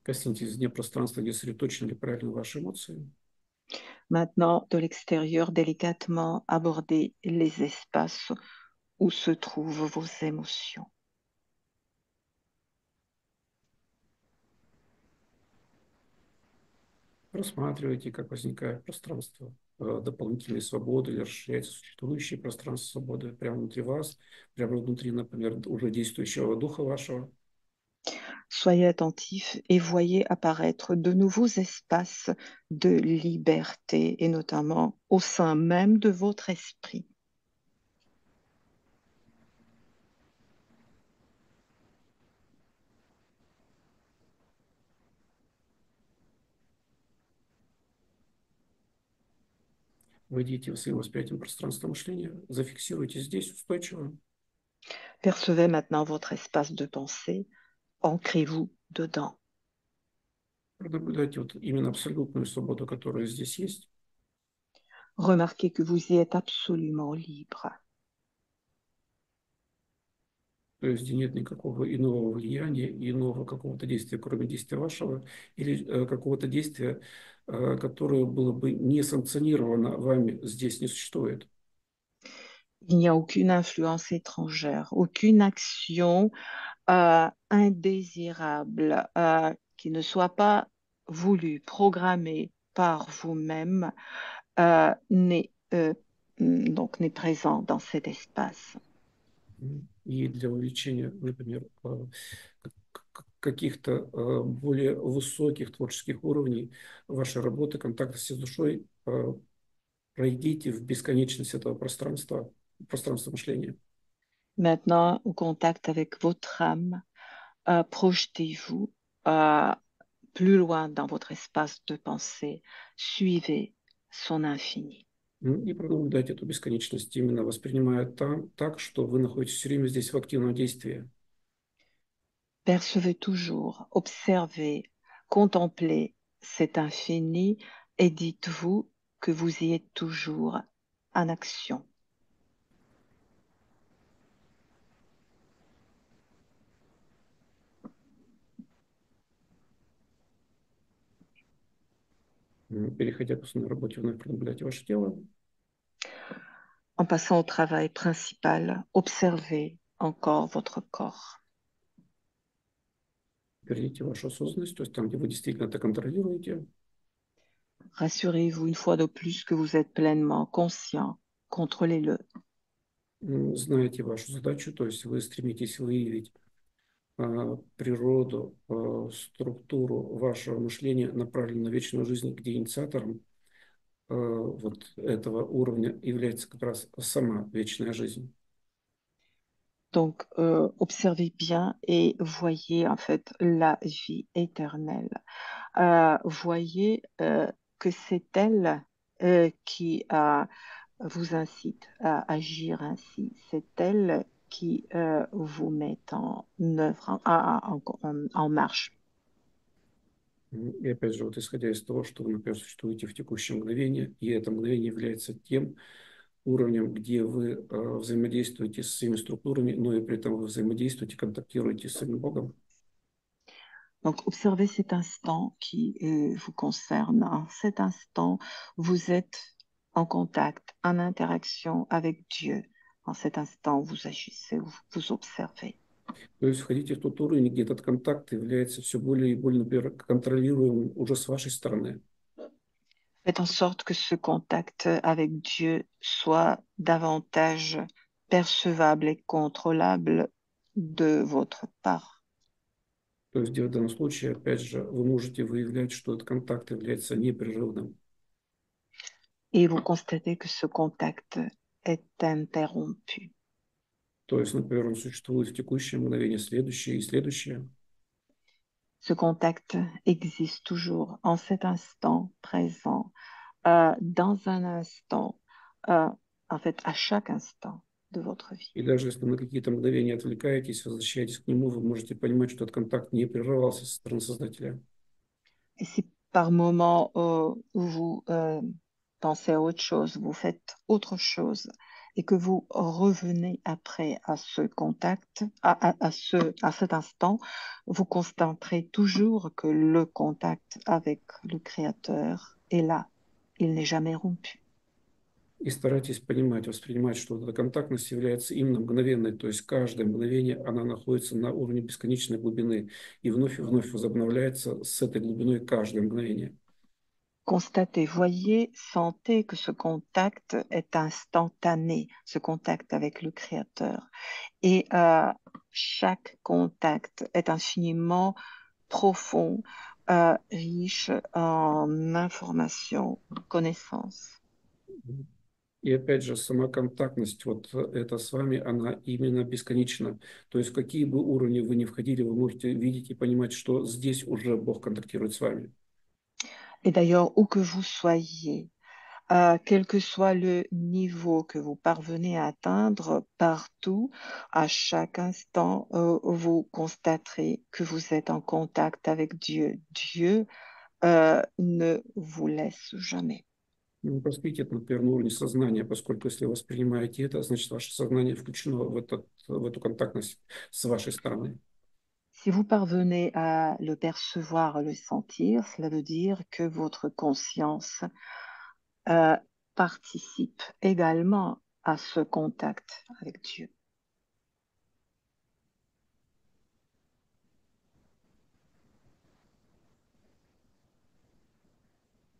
Speaker 1: Коснитесь вне пространства, где сосредоточены правильно ваши эмоции.
Speaker 2: Maintenant, de l'extérieur, délicatement abordez les espaces où se trouvent vos émotions.
Speaker 1: Рассматривайте, как возникает пространство дополнительной свободы или расширяется существующее пространство свободы прямо внутри вас, прямо внутри, например, уже действующего духа вашего.
Speaker 2: Soyez attentifs et voyez apparaître de nouveaux espaces de liberté et notamment au sein même de votre esprit.
Speaker 1: Войдите в своим восприятием пространства мышления, зафиксируйте здесь устойчиво.
Speaker 2: Percevez maintenant votre espace de pensée, ancrez-vous dedans.
Speaker 1: Наблюдайте вот именно абсолютную свободу, которая здесь есть.
Speaker 2: Remarquez que vous y êtes absolument libre.
Speaker 1: То есть где нет никакого иного влияния, иного какого-то действия, кроме действия вашего, или какого-то действия, которое было бы не санкционировано вами, здесь не существует.
Speaker 2: Il n'y a aucune influence étrangère, aucune action indésirable qui ne soit pas voulue, programmée par vous-même n'est donc n'est présent dans cet espace.
Speaker 1: И для увеличения, например, каких-то более высоких творческих уровней вашей работы, контакта с душой, пройдите в бесконечность этого пространства, пространства мышления.
Speaker 2: Maintenant, au contact avec votre âme, projetez-vous euh, plus loin dans votre espace de pensée, suivez son infini.
Speaker 1: И пронаблюдать эту бесконечность, именно воспринимая там, так, что вы находитесь все время здесь в активном действии.
Speaker 2: Percevez toujours, observez, contemplez cet infini et dites-vous que vous y êtes toujours en action.
Speaker 1: переходя к основной работе, вновь продублять ваше тело.
Speaker 2: En passant au travail principal, observez encore votre corps.
Speaker 1: Верните вашу осознанность, то есть там, где вы действительно это контролируете.
Speaker 2: Rassurez-vous une fois de plus que vous êtes pleinement conscient. Contrôlez-le.
Speaker 1: Знаете вашу задачу, то есть вы стремитесь выявить природу, структуру вашего мышления, направленную на вечную жизнь, где инициатором вот этого уровня является как раз сама вечная жизнь.
Speaker 2: Donc, observez bien et voyez en fait la vie éternelle. Voyez que c'est elle qui vous incite à agir ainsi. C'est elle qui vous met en œuvre, en marche.
Speaker 1: И опять же, вот исходя из того, что вы, например, существуете в текущем мгновении, и это мгновение является тем уровнем, где вы взаимодействуете с всеми структурами, но и при этом вы взаимодействуете, контактируете с самим Богом.
Speaker 2: Donc, observez cet instant qui vous concerne. En cet instant, vous êtes en contact, en interaction avec Dieu. En cet instant, vous agissez, vous observez.
Speaker 1: То есть входите в тот уровень, где этот контакт является все более и более, например, контролируемым уже с вашей стороны.
Speaker 2: Faites en sorte que ce contact avec Dieu soit davantage percevable et contrôlable de votre part.
Speaker 1: То есть в данном случае, опять же, вы можете выявлять, что этот контакт является непрерывным.
Speaker 2: Et vous constatez que ce contact est interrompu.
Speaker 1: То есть, например, он существует в текущее мгновение, следующее и следующее.
Speaker 2: Ce contact existe toujours en cet instant présent, dans un instant, en fait, à chaque instant de votre vie.
Speaker 1: И даже если на какие-то мгновения отвлекаетесь, возвращаетесь к нему, вы можете понимать, что этот контакт не прерывался со стороны Создателя.
Speaker 2: Et si par moment vous pensez à autre chose, vous faites autre chose, et que vous revenez après à ce contact, à cet instant, vous constaterez toujours que le contact avec le Créateur est là. Il n'est jamais rompu.
Speaker 1: И старайтесь понимать, воспринимать, что вот эта контактность является именно мгновенной, то есть каждое мгновение она находится на уровне бесконечной глубины и вновь возобновляется с этой глубиной каждое мгновение.
Speaker 2: Constatez, voyez, sentez que ce contact est instantané, ce contact avec le Créateur. Et chaque contact est infiniment profond, riche en informations, connaissances.
Speaker 1: И опять же, сама контактность, вот это с вами, она именно бесконечна. То есть в какие бы уровни вы ни входили, вы можете видеть и понимать, что здесь уже Бог контактирует с вами.
Speaker 2: Et d'ailleurs, où que vous soyez, quel que soit le niveau que vous parvenez à atteindre, partout, à chaque instant, vous constaterez que vous êtes en contact avec Dieu. Dieu ne vous laisse jamais.
Speaker 1: Ну, посмотрите, это, например, на уровне сознания, поскольку если вы воспринимаете это, значит, ваше сознание включено в эту контактность с вашей стороны.
Speaker 2: Si vous parvenez à le percevoir, à le sentir, cela veut dire que votre conscience euh, participe également à ce contact avec Dieu.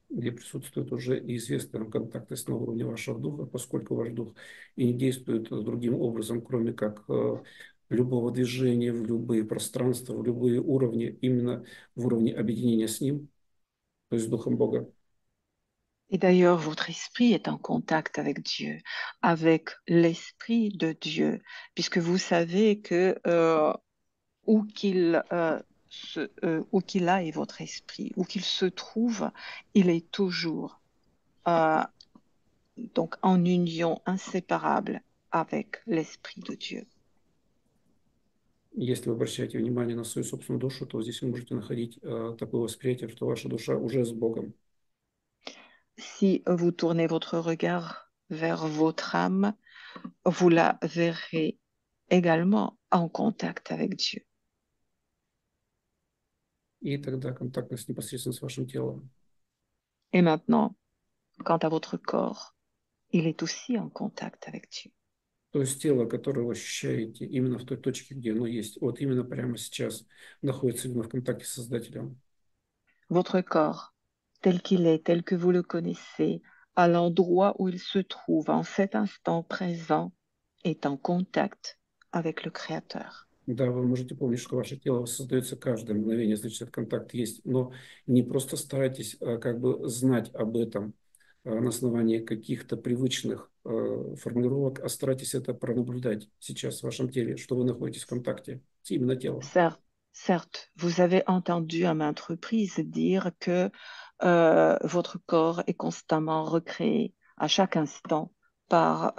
Speaker 1: Где присутствует уже и известный нам контактность на уровне вашего духа, поскольку ваш дух и не действует другим образом, кроме как любого движения в любые пространства, в любые уровни, именно в уровне объединения с Ним, то есть с Духом Бога.
Speaker 2: Et d'ailleurs, votre esprit est en contact avec Dieu, avec l'esprit de Dieu, puisque vous savez que où où qu'il aille votre esprit, où qu'il se trouve, il est toujours euh, donc en union inséparable avec l'esprit de Dieu.
Speaker 1: Если вы обращаете внимание на свою собственную душу, то здесь вы можете находить такое восприятие, что ваша душа уже с Богом.
Speaker 2: Si vous tournez votre regard vers votre âme, vous la verrez également en contact avec Dieu.
Speaker 1: И тогда контактность непосредственно с вашим телом.
Speaker 2: Et maintenant, quant à votre corps, il est aussi en contact avec Dieu.
Speaker 1: То есть тело, которое вы ощущаете именно в той точке, где оно есть, вот именно прямо сейчас находится именно в контакте с Создателем.
Speaker 2: Votre corps, tel qu'il est, tel que vous le connaissez, à l'endroit où il se trouve en cet instant présent, est en contact avec le Créateur.
Speaker 1: Да, вы можете помнить, что ваше тело воссоздается каждое мгновение, значит, этот контакт есть. Но не просто старайтесь как бы знать об этом на основании каких-то привычных формулировок, а старайтесь это пронаблюдать сейчас в вашем теле, что вы находитесь в контакте с именно телом.
Speaker 2: Certes, certes, vous avez entendu à maintes reprises dire que votre corps est constamment recréé à chaque instant par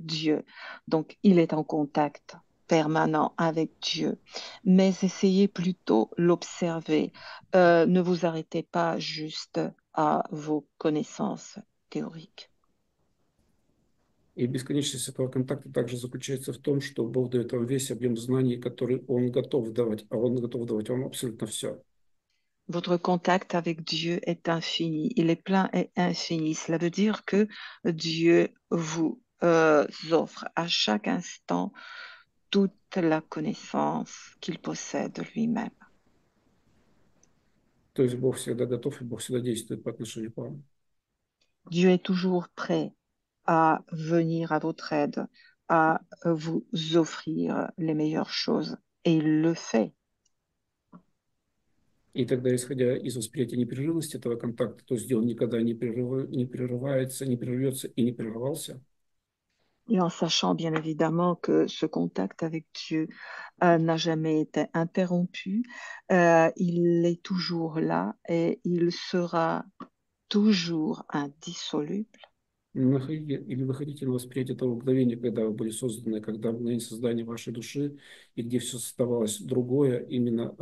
Speaker 2: Dieu. Donc, il est en contact permanent avec Dieu. Mais essayez plutôt l'observer. Ne vous arrêtez pas juste à vos connaissances théoriques.
Speaker 1: И бесконечность этого контакта также заключается в том, что Бог дает вам весь объем знаний, который Он готов давать, а Он готов давать вам абсолютно все.
Speaker 2: Votre contact avec Dieu est infini. Il est plein et infini. Cela veut dire que Dieu vous offre à chaque instant toute la connaissance qu'il possède lui-même.
Speaker 1: То есть Бог всегда готов, и Бог всегда действует по отношению к вам.
Speaker 2: Dieu est toujours prêt à venir à votre aide, à vous offrir les meilleures choses. Et il le fait.
Speaker 1: И тогда, исходя из восприятия непрерывности этого контакта, то есть где он никогда не прерывается, не прервется и не прерывался,
Speaker 2: Et en sachant bien évidemment que ce contact avec Dieu n'a jamais été interrompu, il est toujours là et il sera toujours indissoluble.
Speaker 1: или выходите на восприятие того мгновения, когда вы были созданы, когда мгновение создания вашей души, и где все создавалось другое, именно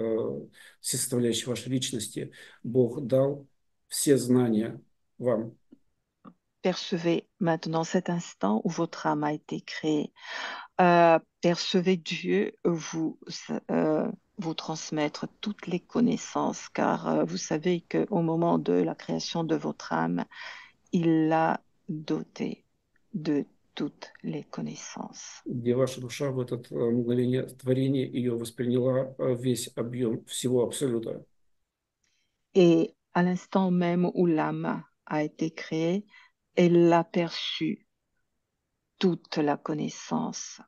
Speaker 1: все составляющие вашей личности, Бог дал все знания вам.
Speaker 2: Percevez maintenant cet instant où votre âme a été créée. Percevez Dieu vous transmettre toutes les connaissances, car vous savez qu'au moment de la création de votre âme, il l'a dotée de toutes les connaissances.
Speaker 1: Где ваша душа в это мгновение творения ее восприняла весь объем всего абсолюта.
Speaker 2: Et à l'instant même où l'âme a été créée, elle a perçu toute la connaissance.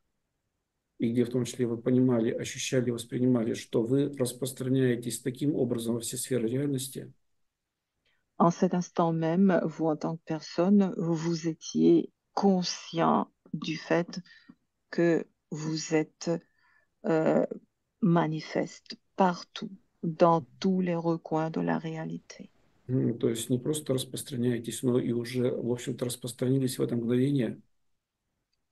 Speaker 1: И где в том числе вы понимали, ощущали, воспринимали, что вы распространяетесь таким образом во все сферы реальности,
Speaker 2: En cet instant même, vous, en tant que personne, vous étiez conscient du fait que vous êtes euh, manifeste partout, dans tous les recoins de la réalité.
Speaker 1: то есть не просто распространяетесь, но и уже, в общем-то, распространились в это мгновение,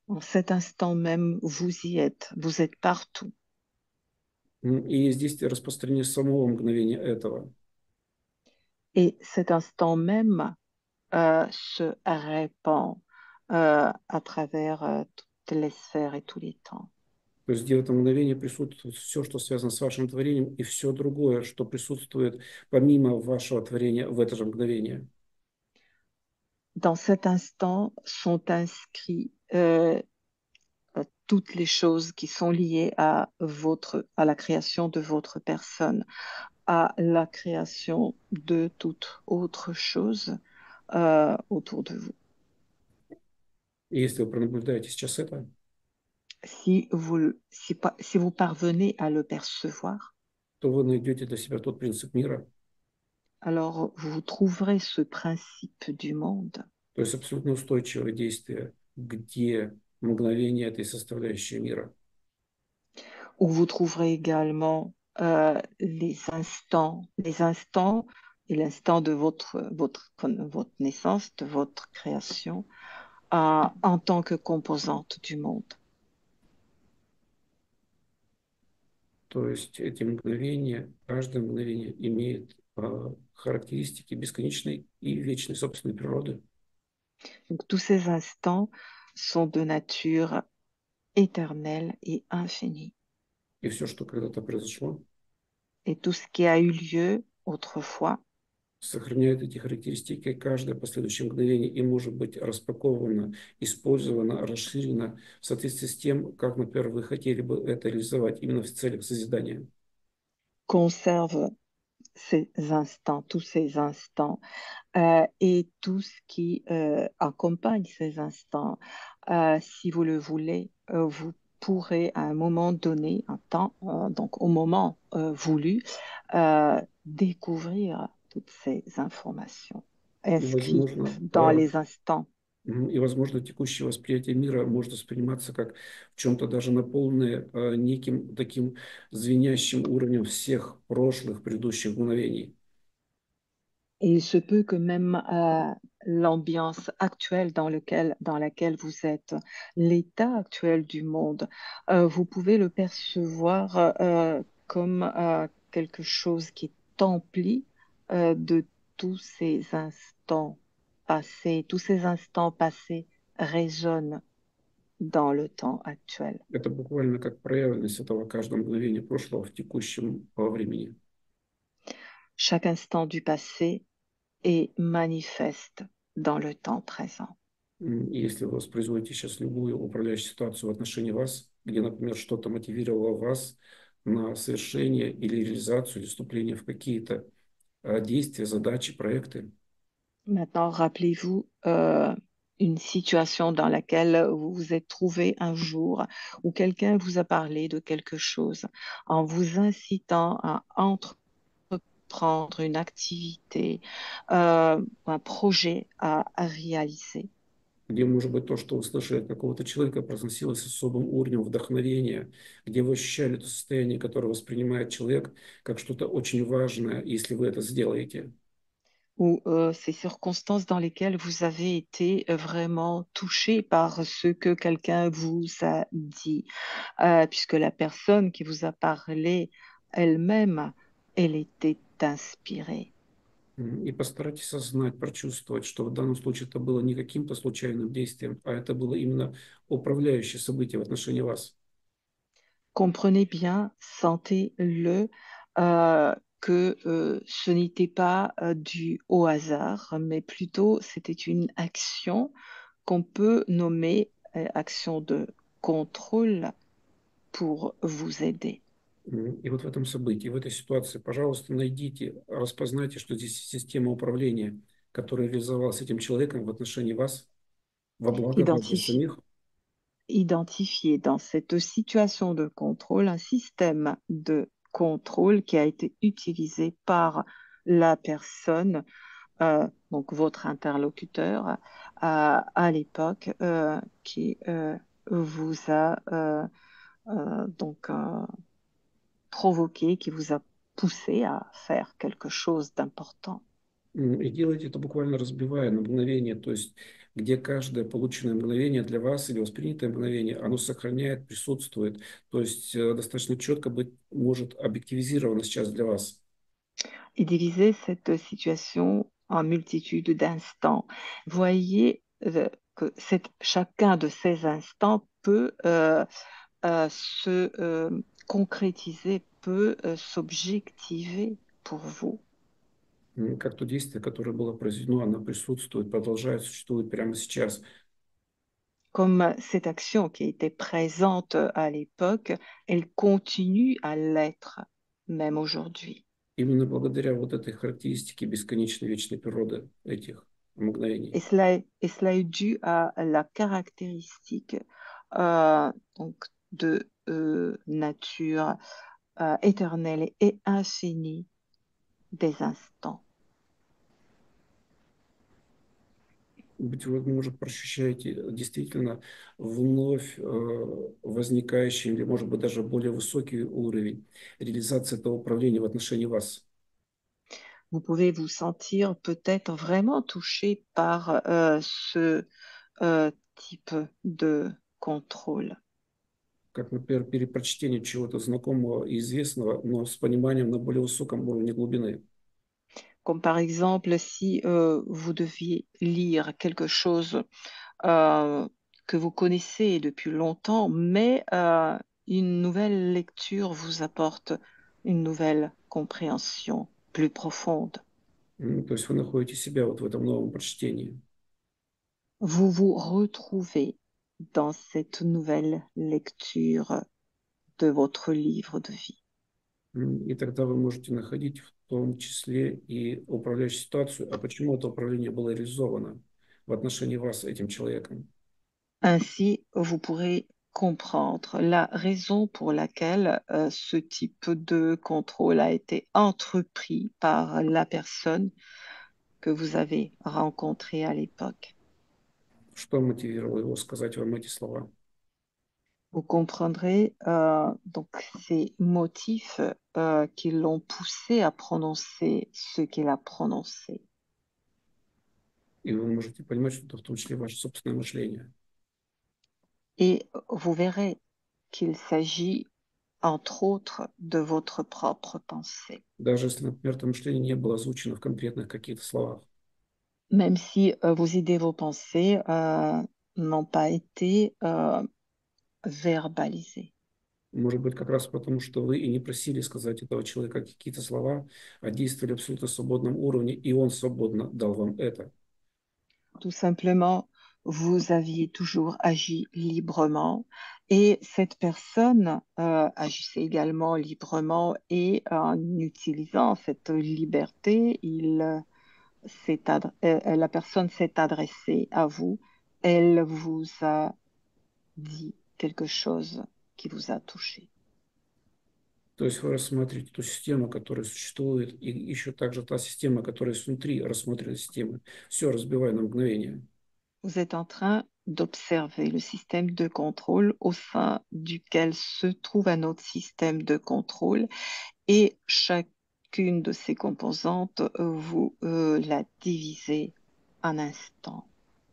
Speaker 2: En cet instant même, vous êtes partout.
Speaker 1: и есть действие распространения самого мгновения этого.
Speaker 2: Et cet instant même se répand à travers toutes les sphères et tous les temps.
Speaker 1: То есть где в это мгновение присутствует все, что связано с вашим творением, и все другое, что присутствует помимо вашего творения в это же мгновение.
Speaker 2: Dans cet instant sont inscrits toutes les choses qui sont liées à la création de votre personne, à la création de toute autre chose autour de vous.
Speaker 1: И если вы пронаблюдаете сейчас это,
Speaker 2: Si vous parvenez à le percevoir,
Speaker 1: то вы найдете для себя тот принцип мира,
Speaker 2: alors vous trouverez ce principe du monde
Speaker 1: то есть абсолютно устойчивое действие, где мгновение этой составляющей мира.
Speaker 2: où vous trouverez également les instants et l'instant de votre naissance, de votre création, en tant que composante du monde.
Speaker 1: То есть эти мгновения, каждое мгновение имеет характеристики бесконечной и вечной собственной природы.
Speaker 2: Donc tous ces instants sont de nature éternelle et infinie.
Speaker 1: И все, что когда-то произошло,
Speaker 2: Et tout ce qui a eu lieu autrefois
Speaker 1: сохраняет эти характеристики, каждое последующее мгновение и может быть распаковано, использовано, расширено в соответствии с тем, как, например, вы хотели бы это реализовать именно в целях созидания.
Speaker 2: Conserve ces instants, tous ces instants et tout ce qui accompagne ces instants. Si vous le voulez, vous pourrez à un moment donné, un temps, donc au moment voulu, découvrir toutes ces informations
Speaker 1: И,
Speaker 2: inscrites
Speaker 1: возможно,
Speaker 2: dans les instants.
Speaker 1: И, возможно, текущее восприятие мира может восприниматься как в чем-то даже наполненное неким таким звенящим уровнем всех прошлых, предыдущих мгновений.
Speaker 2: Et il se peut que même l'ambiance actuelle dans laquelle vous êtes, l'état actuel du monde, vous pouvez le percevoir comme quelque chose qui est empli de tous ces instants passés. Tous ces instants passés résonnent dans le temps actuel.
Speaker 1: Это буквально как проявленность этого каждого мгновения прошлого в текущем времени.
Speaker 2: Chaque instant du passé est manifeste dans le temps présent.
Speaker 1: И если вы воспроизводите сейчас любую управляющую ситуацию в отношении вас, где, например, что-то мотивировало вас на совершение или реализацию, или вступление в какие-то действия, задачи, проекты,
Speaker 2: Maintenant, rappelez-vous une situation dans laquelle vous vous êtes trouvé un jour où quelqu'un vous a parlé de quelque chose en vous incitant à entreprendre une activité, un projet à réaliser.
Speaker 1: где, может быть, то, что вы слышали от какого-то человека, произносилось с особым уровнем вдохновения, где вы ощущали то состояние, которое воспринимает человек как что-то очень важное, если вы это сделаете.
Speaker 2: Ou ces circonstances dans lesquelles vous avez été vraiment touché par ce que quelqu'un vous a dit, puisque la personne qui vous a parlé elle-même, elle était inspirée.
Speaker 1: И постарайтесь осознать, прочувствовать, что в данном случае это было не каким-то случайным действием, а это было именно управляющее событие в отношении вас.
Speaker 2: Comprenez bien, sentez-le, que ce n'était pas dû au hasard, mais plutôt c'était une action qu'on peut nommer action de contrôle pour vous aider.
Speaker 1: И вот в этом событии, в этой ситуации, пожалуйста, найдите, распознайте, что здесь система управления, которая реализовалась этим человеком в отношении вас, во благо вас же
Speaker 2: Identifiez,
Speaker 1: самих.
Speaker 2: identifiez dans cette situation de contrôle un système de contrôle qui a été utilisé par la personne, donc votre interlocuteur, à l'époque, qui vous a donc provoqué, qui vous a poussé à faire quelque chose d'important.
Speaker 1: И делайте это буквально разбивая на мгновение, то есть где каждое полученное мгновение для вас или воспринятое мгновение, оно сохраняет, присутствует, то есть достаточно четко быть может объективизировано сейчас для вас.
Speaker 2: Et diviser cette situation en multitude d'instants. Voyez que chacun de ces instants peut se concrétiser, peut s'objectiver pour vous.
Speaker 1: Как то действие, которое было произведено, оно присутствует, продолжает существовать прямо сейчас.
Speaker 2: Comme cette action qui était présente à l'époque, elle continue à l'être même aujourd'hui.
Speaker 1: Именно благодаря вот этой характеристике бесконечной вечной природы этих мгновений.
Speaker 2: Et cela est dû à la caractéristique donc de nature éternelle et infinie des instants.
Speaker 1: Быть вы, может, ощущаете действительно вновь возникающий или, может быть, даже более высокий уровень реализации этого управления в отношении вас.
Speaker 2: Vous pouvez vous sentir peut-être vraiment touché par ce type de contrôle.
Speaker 1: Как, например, перепрочтение чего-то знакомого и известного, но с пониманием на более высоком уровне глубины.
Speaker 2: Comme par exemple si vous deviez lire quelque chose que vous connaissez depuis longtemps, mais une nouvelle lecture vous apporte une nouvelle compréhension plus profonde.
Speaker 1: То есть вы находите себя вот в этом новом прочтении.
Speaker 2: Vous vous retrouvez dans cette nouvelle lecture de votre livre de vie.
Speaker 1: И тогда вы можете находить в том числе и управляющую ситуацию. А почему это управление было реализовано в отношении вас этим человеком?
Speaker 2: Ainsi, vous pourrez comprendre la raison pour laquelle ce type de contrôle a été entrepris par la personne que vous avez rencontrée à l'époque.
Speaker 1: Что мотивировало его сказать вам эти слова?
Speaker 2: Vous comprendrez donc ces motifs qui l'ont poussé à prononcer ce qu'il a prononcé.
Speaker 1: И вы можете понимать, что это в том числе ваше собственное мышление.
Speaker 2: Et vous verrez qu'il s'agit, entre autres, de votre propre pensée.
Speaker 1: Даже если, например, это мышление не было озвучено в конкретных каких-то словах.
Speaker 2: Même si vos idées, vos pensées n'ont pas été verbalisées.
Speaker 1: Может быть, как раз потому, что вы и не просили сказать этого человека какие-то слова, а действовали абсолютно свободном уровне, и он свободно дал вам это.
Speaker 2: Tout simplement, vous aviez toujours agi librement et cette personne agissait également librement et en utilisant cette liberté, la personne s'est adressée à vous, elle vous a dit quelque chose qui vous a touché.
Speaker 1: То есть вы рассматриваете ту систему, которая существует, и еще также та система, которая внутри рассмотренной системы. Все разбивая на мгновение.
Speaker 2: Vous êtes en train d'observer le système de contrôle au sein duquel se trouve un autre système de contrôle et chacune de ces composantes, vous la divisez en instants.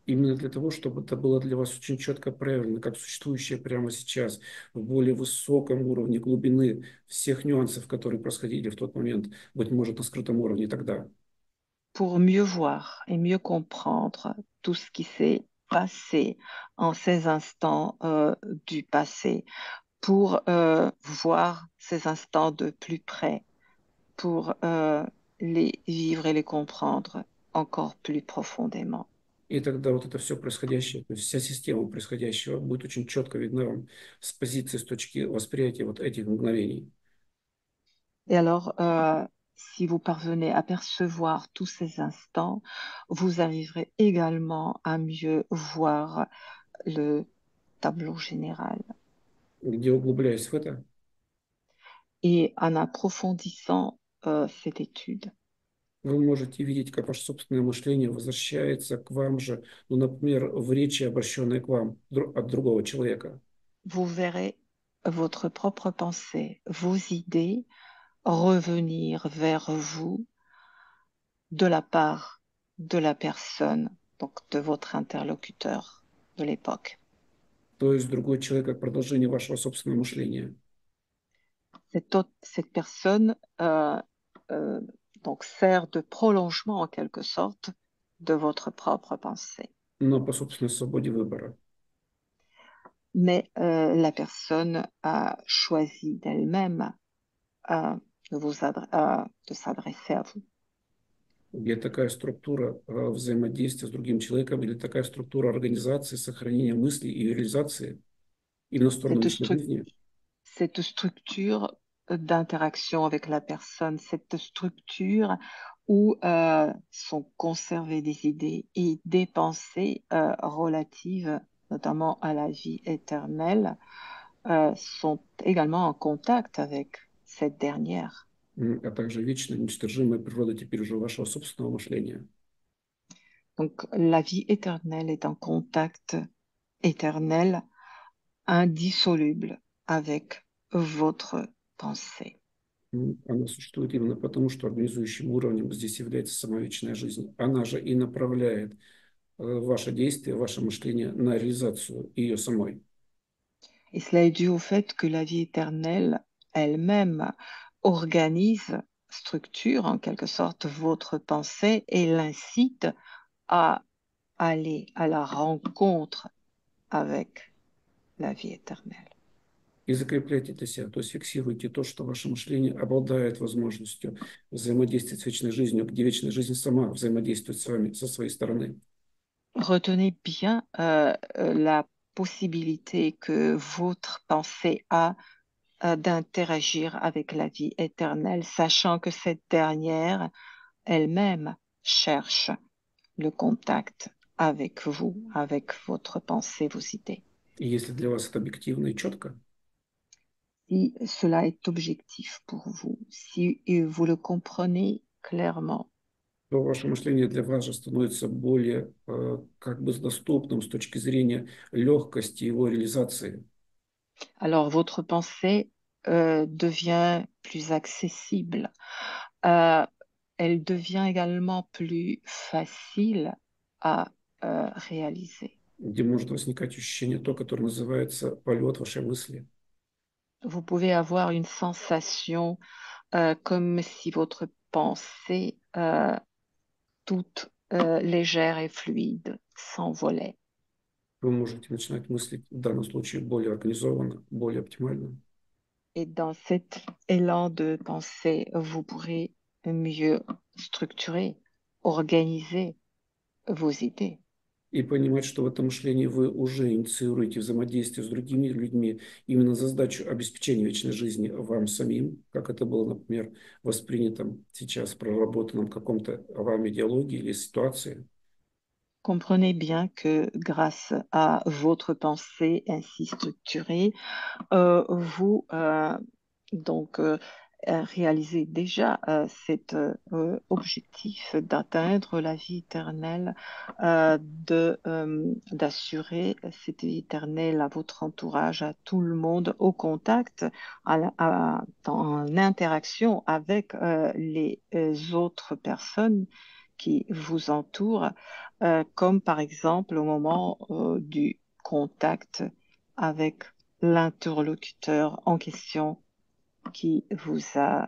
Speaker 1: Именно для того, чтобы это было для вас очень четко проявлено, как существующее прямо сейчас, в более высоком уровне глубины всех нюансов, которые происходили в тот момент, быть может, на скрытом уровне тогда.
Speaker 2: Pour mieux voir et mieux comprendre tout ce qui s'est passé en ces instants du passé, pour voir ces instants de plus près, pour les vivre et les comprendre encore plus profondément.
Speaker 1: И тогда вот это все происходящее, то есть вся система происходящего будет очень четко видна вам с позиции, с точки восприятия вот этих мгновений.
Speaker 2: Et alors, si vous parvenez à percevoir tous ces instants, vous arriverez également à mieux voir le tableau général.
Speaker 1: Где углубляясь в это,
Speaker 2: Et en approfondissant cette étude,
Speaker 1: вы можете видеть, как ваше собственное мышление возвращается к вам же, ну, например, в речи, обращенной к вам от другого человека.
Speaker 2: vous verrez votre propre pensée, vos idées revenir vers vous de la part de la personne, donc de votre interlocuteur de l'époque.
Speaker 1: То есть другой человек как продолжение вашего собственного мышления.
Speaker 2: Cette personne euh, donc sert de prolongement en quelque sorte de votre propre pensée.
Speaker 1: Но по собственной свободе выбора.
Speaker 2: Mais la personne a choisi d'elle-même de s'adresser à vous.
Speaker 1: Где такая структура взаимодействия с другим человеком или такая структура организации, сохранения мыслей и реализации именно в сторону
Speaker 2: Cette,
Speaker 1: личной
Speaker 2: stru-
Speaker 1: жизни.
Speaker 2: cette structure d'interaction avec la personne, cette structure où sont conservées des idées et des pensées relatives notamment à la vie éternelle, sont également en contact avec cette dernière.
Speaker 1: А также вечная, неуничтожимая природа теперь уже вашего собственного мышления.
Speaker 2: Donc la vie éternelle est en contact éternel, indissoluble avec votre pensée.
Speaker 1: Она существует именно потому, что организующим уровнем здесь является сама вечная жизнь. Она же и направляет ваше действие, ваше мышление на реализацию ее самой.
Speaker 2: Et cela est dû au fait que la vie éternelle elle-même organise, structure en quelque sorte votre pensée et l'incite à aller à la rencontre avec la vie éternelle.
Speaker 1: и закрепляйте для себя. То есть фиксируйте то, что ваше мышление обладает возможностью взаимодействовать с вечной жизнью, где вечная жизнь сама взаимодействует с вами со своей стороны.
Speaker 2: Retenez bien la possibilité que votre pensée a d'interagir avec la vie éternelle, sachant que cette dernière elle-même cherche le contact avec vous, avec votre pensée, vos idées.
Speaker 1: И если для вас это объективно и четко,
Speaker 2: Si cela est objectif pour vous, si vous le comprenez clairement,
Speaker 1: то ваше мышление для вас же становится более как бы доступным с точки зрения легкости его реализации.
Speaker 2: alors votre pensée devient plus accessible. Euh, Elle devient également plus facile à réaliser.
Speaker 1: Где может возникать ощущение то, которое называется полет вашей мысли.
Speaker 2: Vous pouvez avoir une sensation comme si votre pensée toute légère et fluide s'envolait.
Speaker 1: Вы можете начинать мыслить в данном случае более организованно, более оптимально.
Speaker 2: Et dans cet élan de pensée, vous pourrez mieux structurer, organiser vos idées.
Speaker 1: И понимать, что в этом мышлении вы уже инициируете взаимодействие с другими людьми именно за задачу обеспечения вечной жизни вам самим, как это было, например, воспринято сейчас в проработанном каком-то вами диалоге или ситуации.
Speaker 2: Comprenez bien que grâce à votre pensée ainsi structurée, vous donc réalisez déjà cet objectif d'atteindre la vie éternelle, d'assurer cette vie éternelle à votre entourage, à tout le monde, au contact, en interaction avec les autres personnes qui vous entourent, comme par exemple au moment du contact avec l'interlocuteur en question qui vous a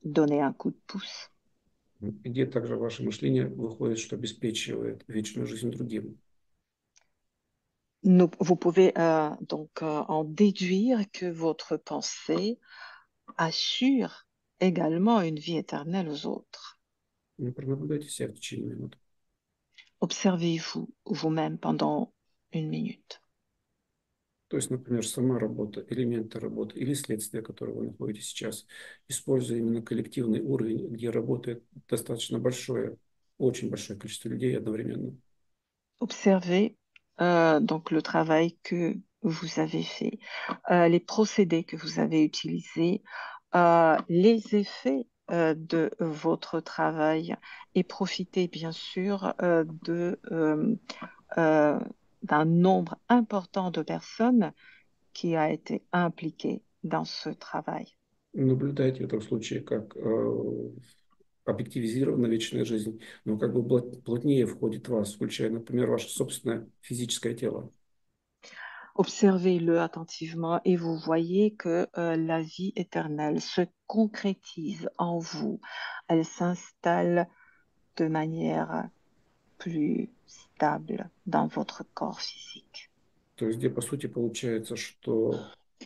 Speaker 2: donné un coup de pouce.
Speaker 1: Где также ваше мышление выходит, что обеспечивает вечную жизнь другим.
Speaker 2: Vous pouvez donc en déduire que votre pensée assure également une vie éternelle aux autres.
Speaker 1: Пронаблюдайте себя в течение минуты.
Speaker 2: Observez-vous vous-même pendant une minute.
Speaker 1: То есть, например, сама работа, элементы работы или следствие, которое вы находите сейчас, используя именно коллективный уровень, где работает достаточно большое, очень большое количество людей одновременно.
Speaker 2: Observez donc le travail que vous avez fait, les procédés que vous avez utilisés, les effets de votre travail et profitez bien sûr euh, d'un nombre important de personnes qui a été impliqué dans ce travail.
Speaker 1: Наблюдайте в этом случае, как объективизирована вечная жизнь, но как бы плотнее входит в вас, включая, например, ваше собственное физическое тело.
Speaker 2: Observez-le attentivement et vous voyez que la vie éternelle se concrétise en vous. Elle s'installe de manière plus stable dans votre corps physique.
Speaker 1: То есть, где, по сути, получается, что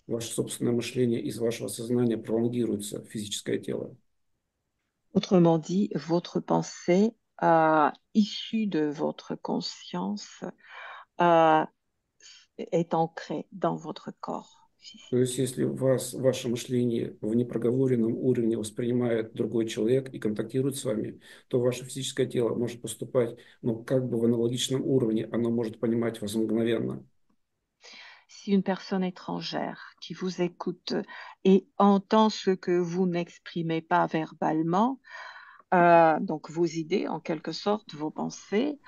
Speaker 1: ваше собственное мышление из вашего сознания пролонгируется в физическое тело.
Speaker 2: Autrement dit, votre pensée issue de votre conscience euh, est ancrée dans votre corps
Speaker 1: То
Speaker 2: physique.
Speaker 1: есть, если вас, ваше мышление в непроговоренном уровне воспринимает другой человек и контактирует с вами, то ваше физическое тело может поступать, ну, как бы в аналогичном уровне, оно может понимать вас мгновенно.
Speaker 2: Si une personne étrangère qui vous écoute et entend ce que vous n'exprimez pas verbalement, donc vos idées en quelque sorte, vos pensées,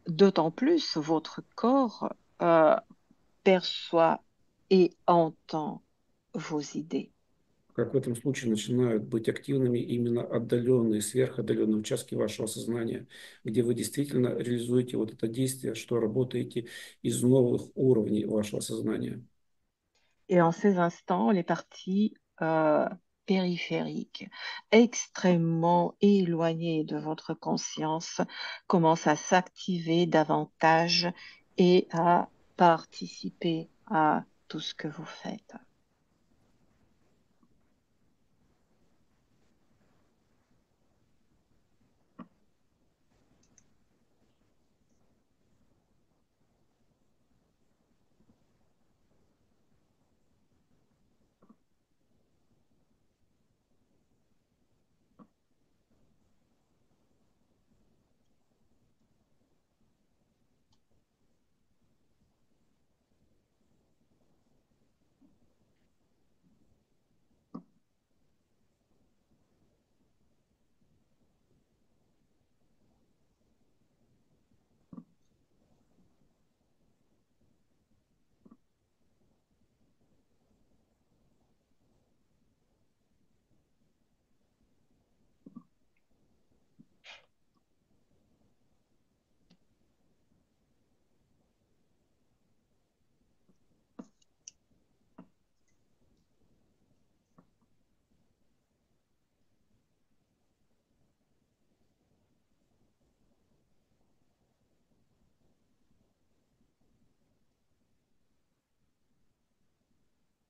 Speaker 2: d'autant plus votre corps perçoit et entend vos idées.
Speaker 1: Как в этом случае начинают быть активными именно отдаленные, сверходаленные участки вашего сознания, где вы действительно реализуете вот это действие, что работаете из новых уровней вашего сознания.
Speaker 2: Et en ces instants, les parties périphériques, extrêmement éloignées de votre conscience, commencent à s'activer davantage et à participer à tout ce que vous faites.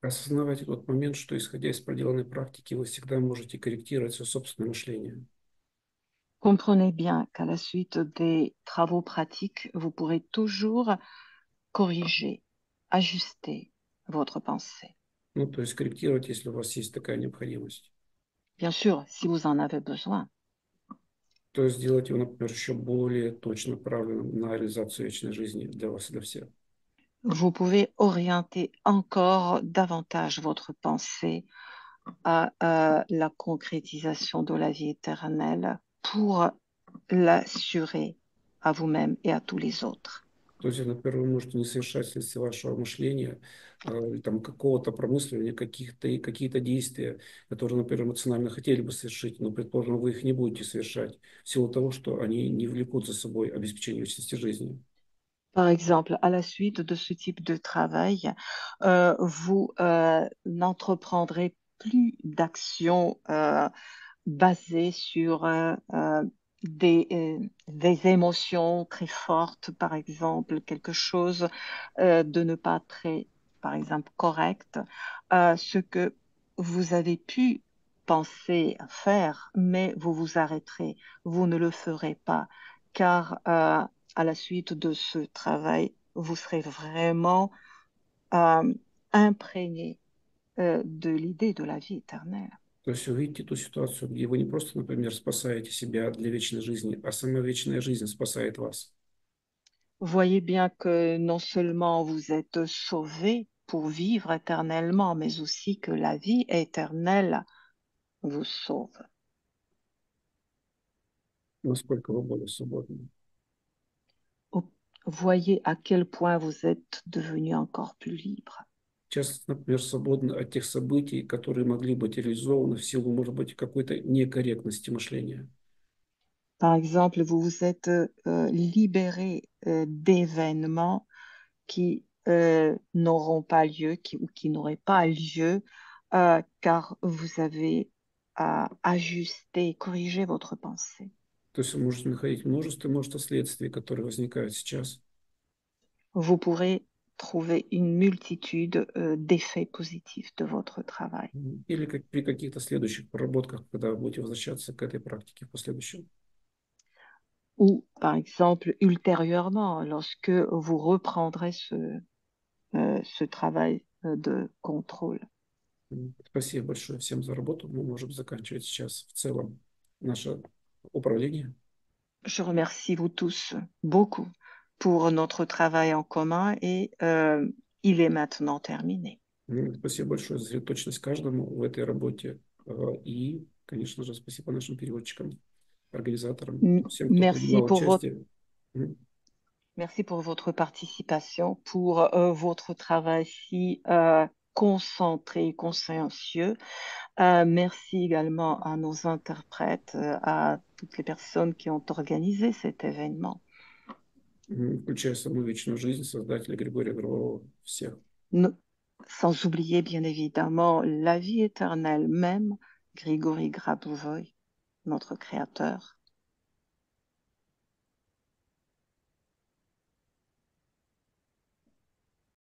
Speaker 1: Осознавайте тот момент, что, исходя из проделанной практики, вы всегда можете корректировать свое собственное мышление.
Speaker 2: Comprenez bien qu'à la suite des travaux pratiques, vous pourrez toujours corriger, ajuster votre pensée.
Speaker 1: Ну, то есть корректировать, если у вас есть такая необходимость.
Speaker 2: Bien sûr, si vous en avez besoin.
Speaker 1: То есть сделать его, например, еще более точно направленным на реализацию вечной жизни для вас и для всех.
Speaker 2: Vous pouvez orienter encore davantage votre pensée à la concrétisation de la vie éternelle pour l'assurer à vous-même et à tous les autres.
Speaker 1: То есть, например, вы можете не совершать вследствие вашего мышления или там какого-то промысливания, какие-то действия, которые, например, эмоционально хотели бы совершить, но, предположим, вы их не будете совершать в силу того, что они не влекут за собой обеспечение вечности жизни.
Speaker 2: Par exemple, à la suite de ce type de travail, vous n'entreprendrez plus d'actions basées sur des émotions très fortes, par exemple, quelque chose de ne pas très, par exemple, correct, ce que vous avez pu penser faire, mais vous vous arrêterez, vous ne le ferez pas, car à la suite de ce travail, vous serez vraiment euh, imprégné de l'idée de la vie éternelle.
Speaker 1: То есть увидите ту ситуацию, где вы не просто, например, спасаете себя для вечной жизни, а сама вечная жизнь спасает вас.
Speaker 2: Voyez bien que non seulement vous êtes sauvé pour vivre éternellement, mais aussi que la vie éternelle vous sauve.
Speaker 1: Насколько вы более свободны.
Speaker 2: Voyez à quel point vous êtes devenu encore plus libre.
Speaker 1: Сейчас, например, свободны от тех событий, которые могли быть реализованы в силу, может быть, какой-то некорректности мышления.
Speaker 2: Par exemple, vous vous êtes libéré d'événements qui n'auront pas lieu, ou qui n'auraient pas lieu, car vous avez ajusté, corrigé votre pensée.
Speaker 1: То есть вы можете находить множество следствий, которые возникают сейчас.
Speaker 2: Vous pourrez trouver une multitude d'effets positifs de votre travail.
Speaker 1: Или как при каких-то следующих проработках, когда вы будете возвращаться к этой практике в последующем.
Speaker 2: Ou, par exemple, ultérieurement, lorsque vous reprendrez ce travail de contrôle.
Speaker 1: Спасибо большое всем за работу. Мы можем заканчивать сейчас в целом наше управление.
Speaker 2: Je remercie vous tous beaucoup pour notre travail en commun et il est maintenant terminé.
Speaker 1: Спасибо большое за сосредоточенность каждому в этой работе. И, конечно же, спасибо нашим переводчикам, организаторам, всем, кто
Speaker 2: Merci
Speaker 1: принимал
Speaker 2: pour votre,
Speaker 1: участие. Мгм.
Speaker 2: merci pour votre participation, pour votre travail si concentré et consciencieux. Merci également à nos interprètes, à toutes les personnes qui ont organisé cet événement.
Speaker 1: Включая саму вечную жизнь создателя Григория Горлова, всех.
Speaker 2: Ne- Sans oublier bien évidemment la vie éternelle même, Grigory Grabovoi, notre créateur.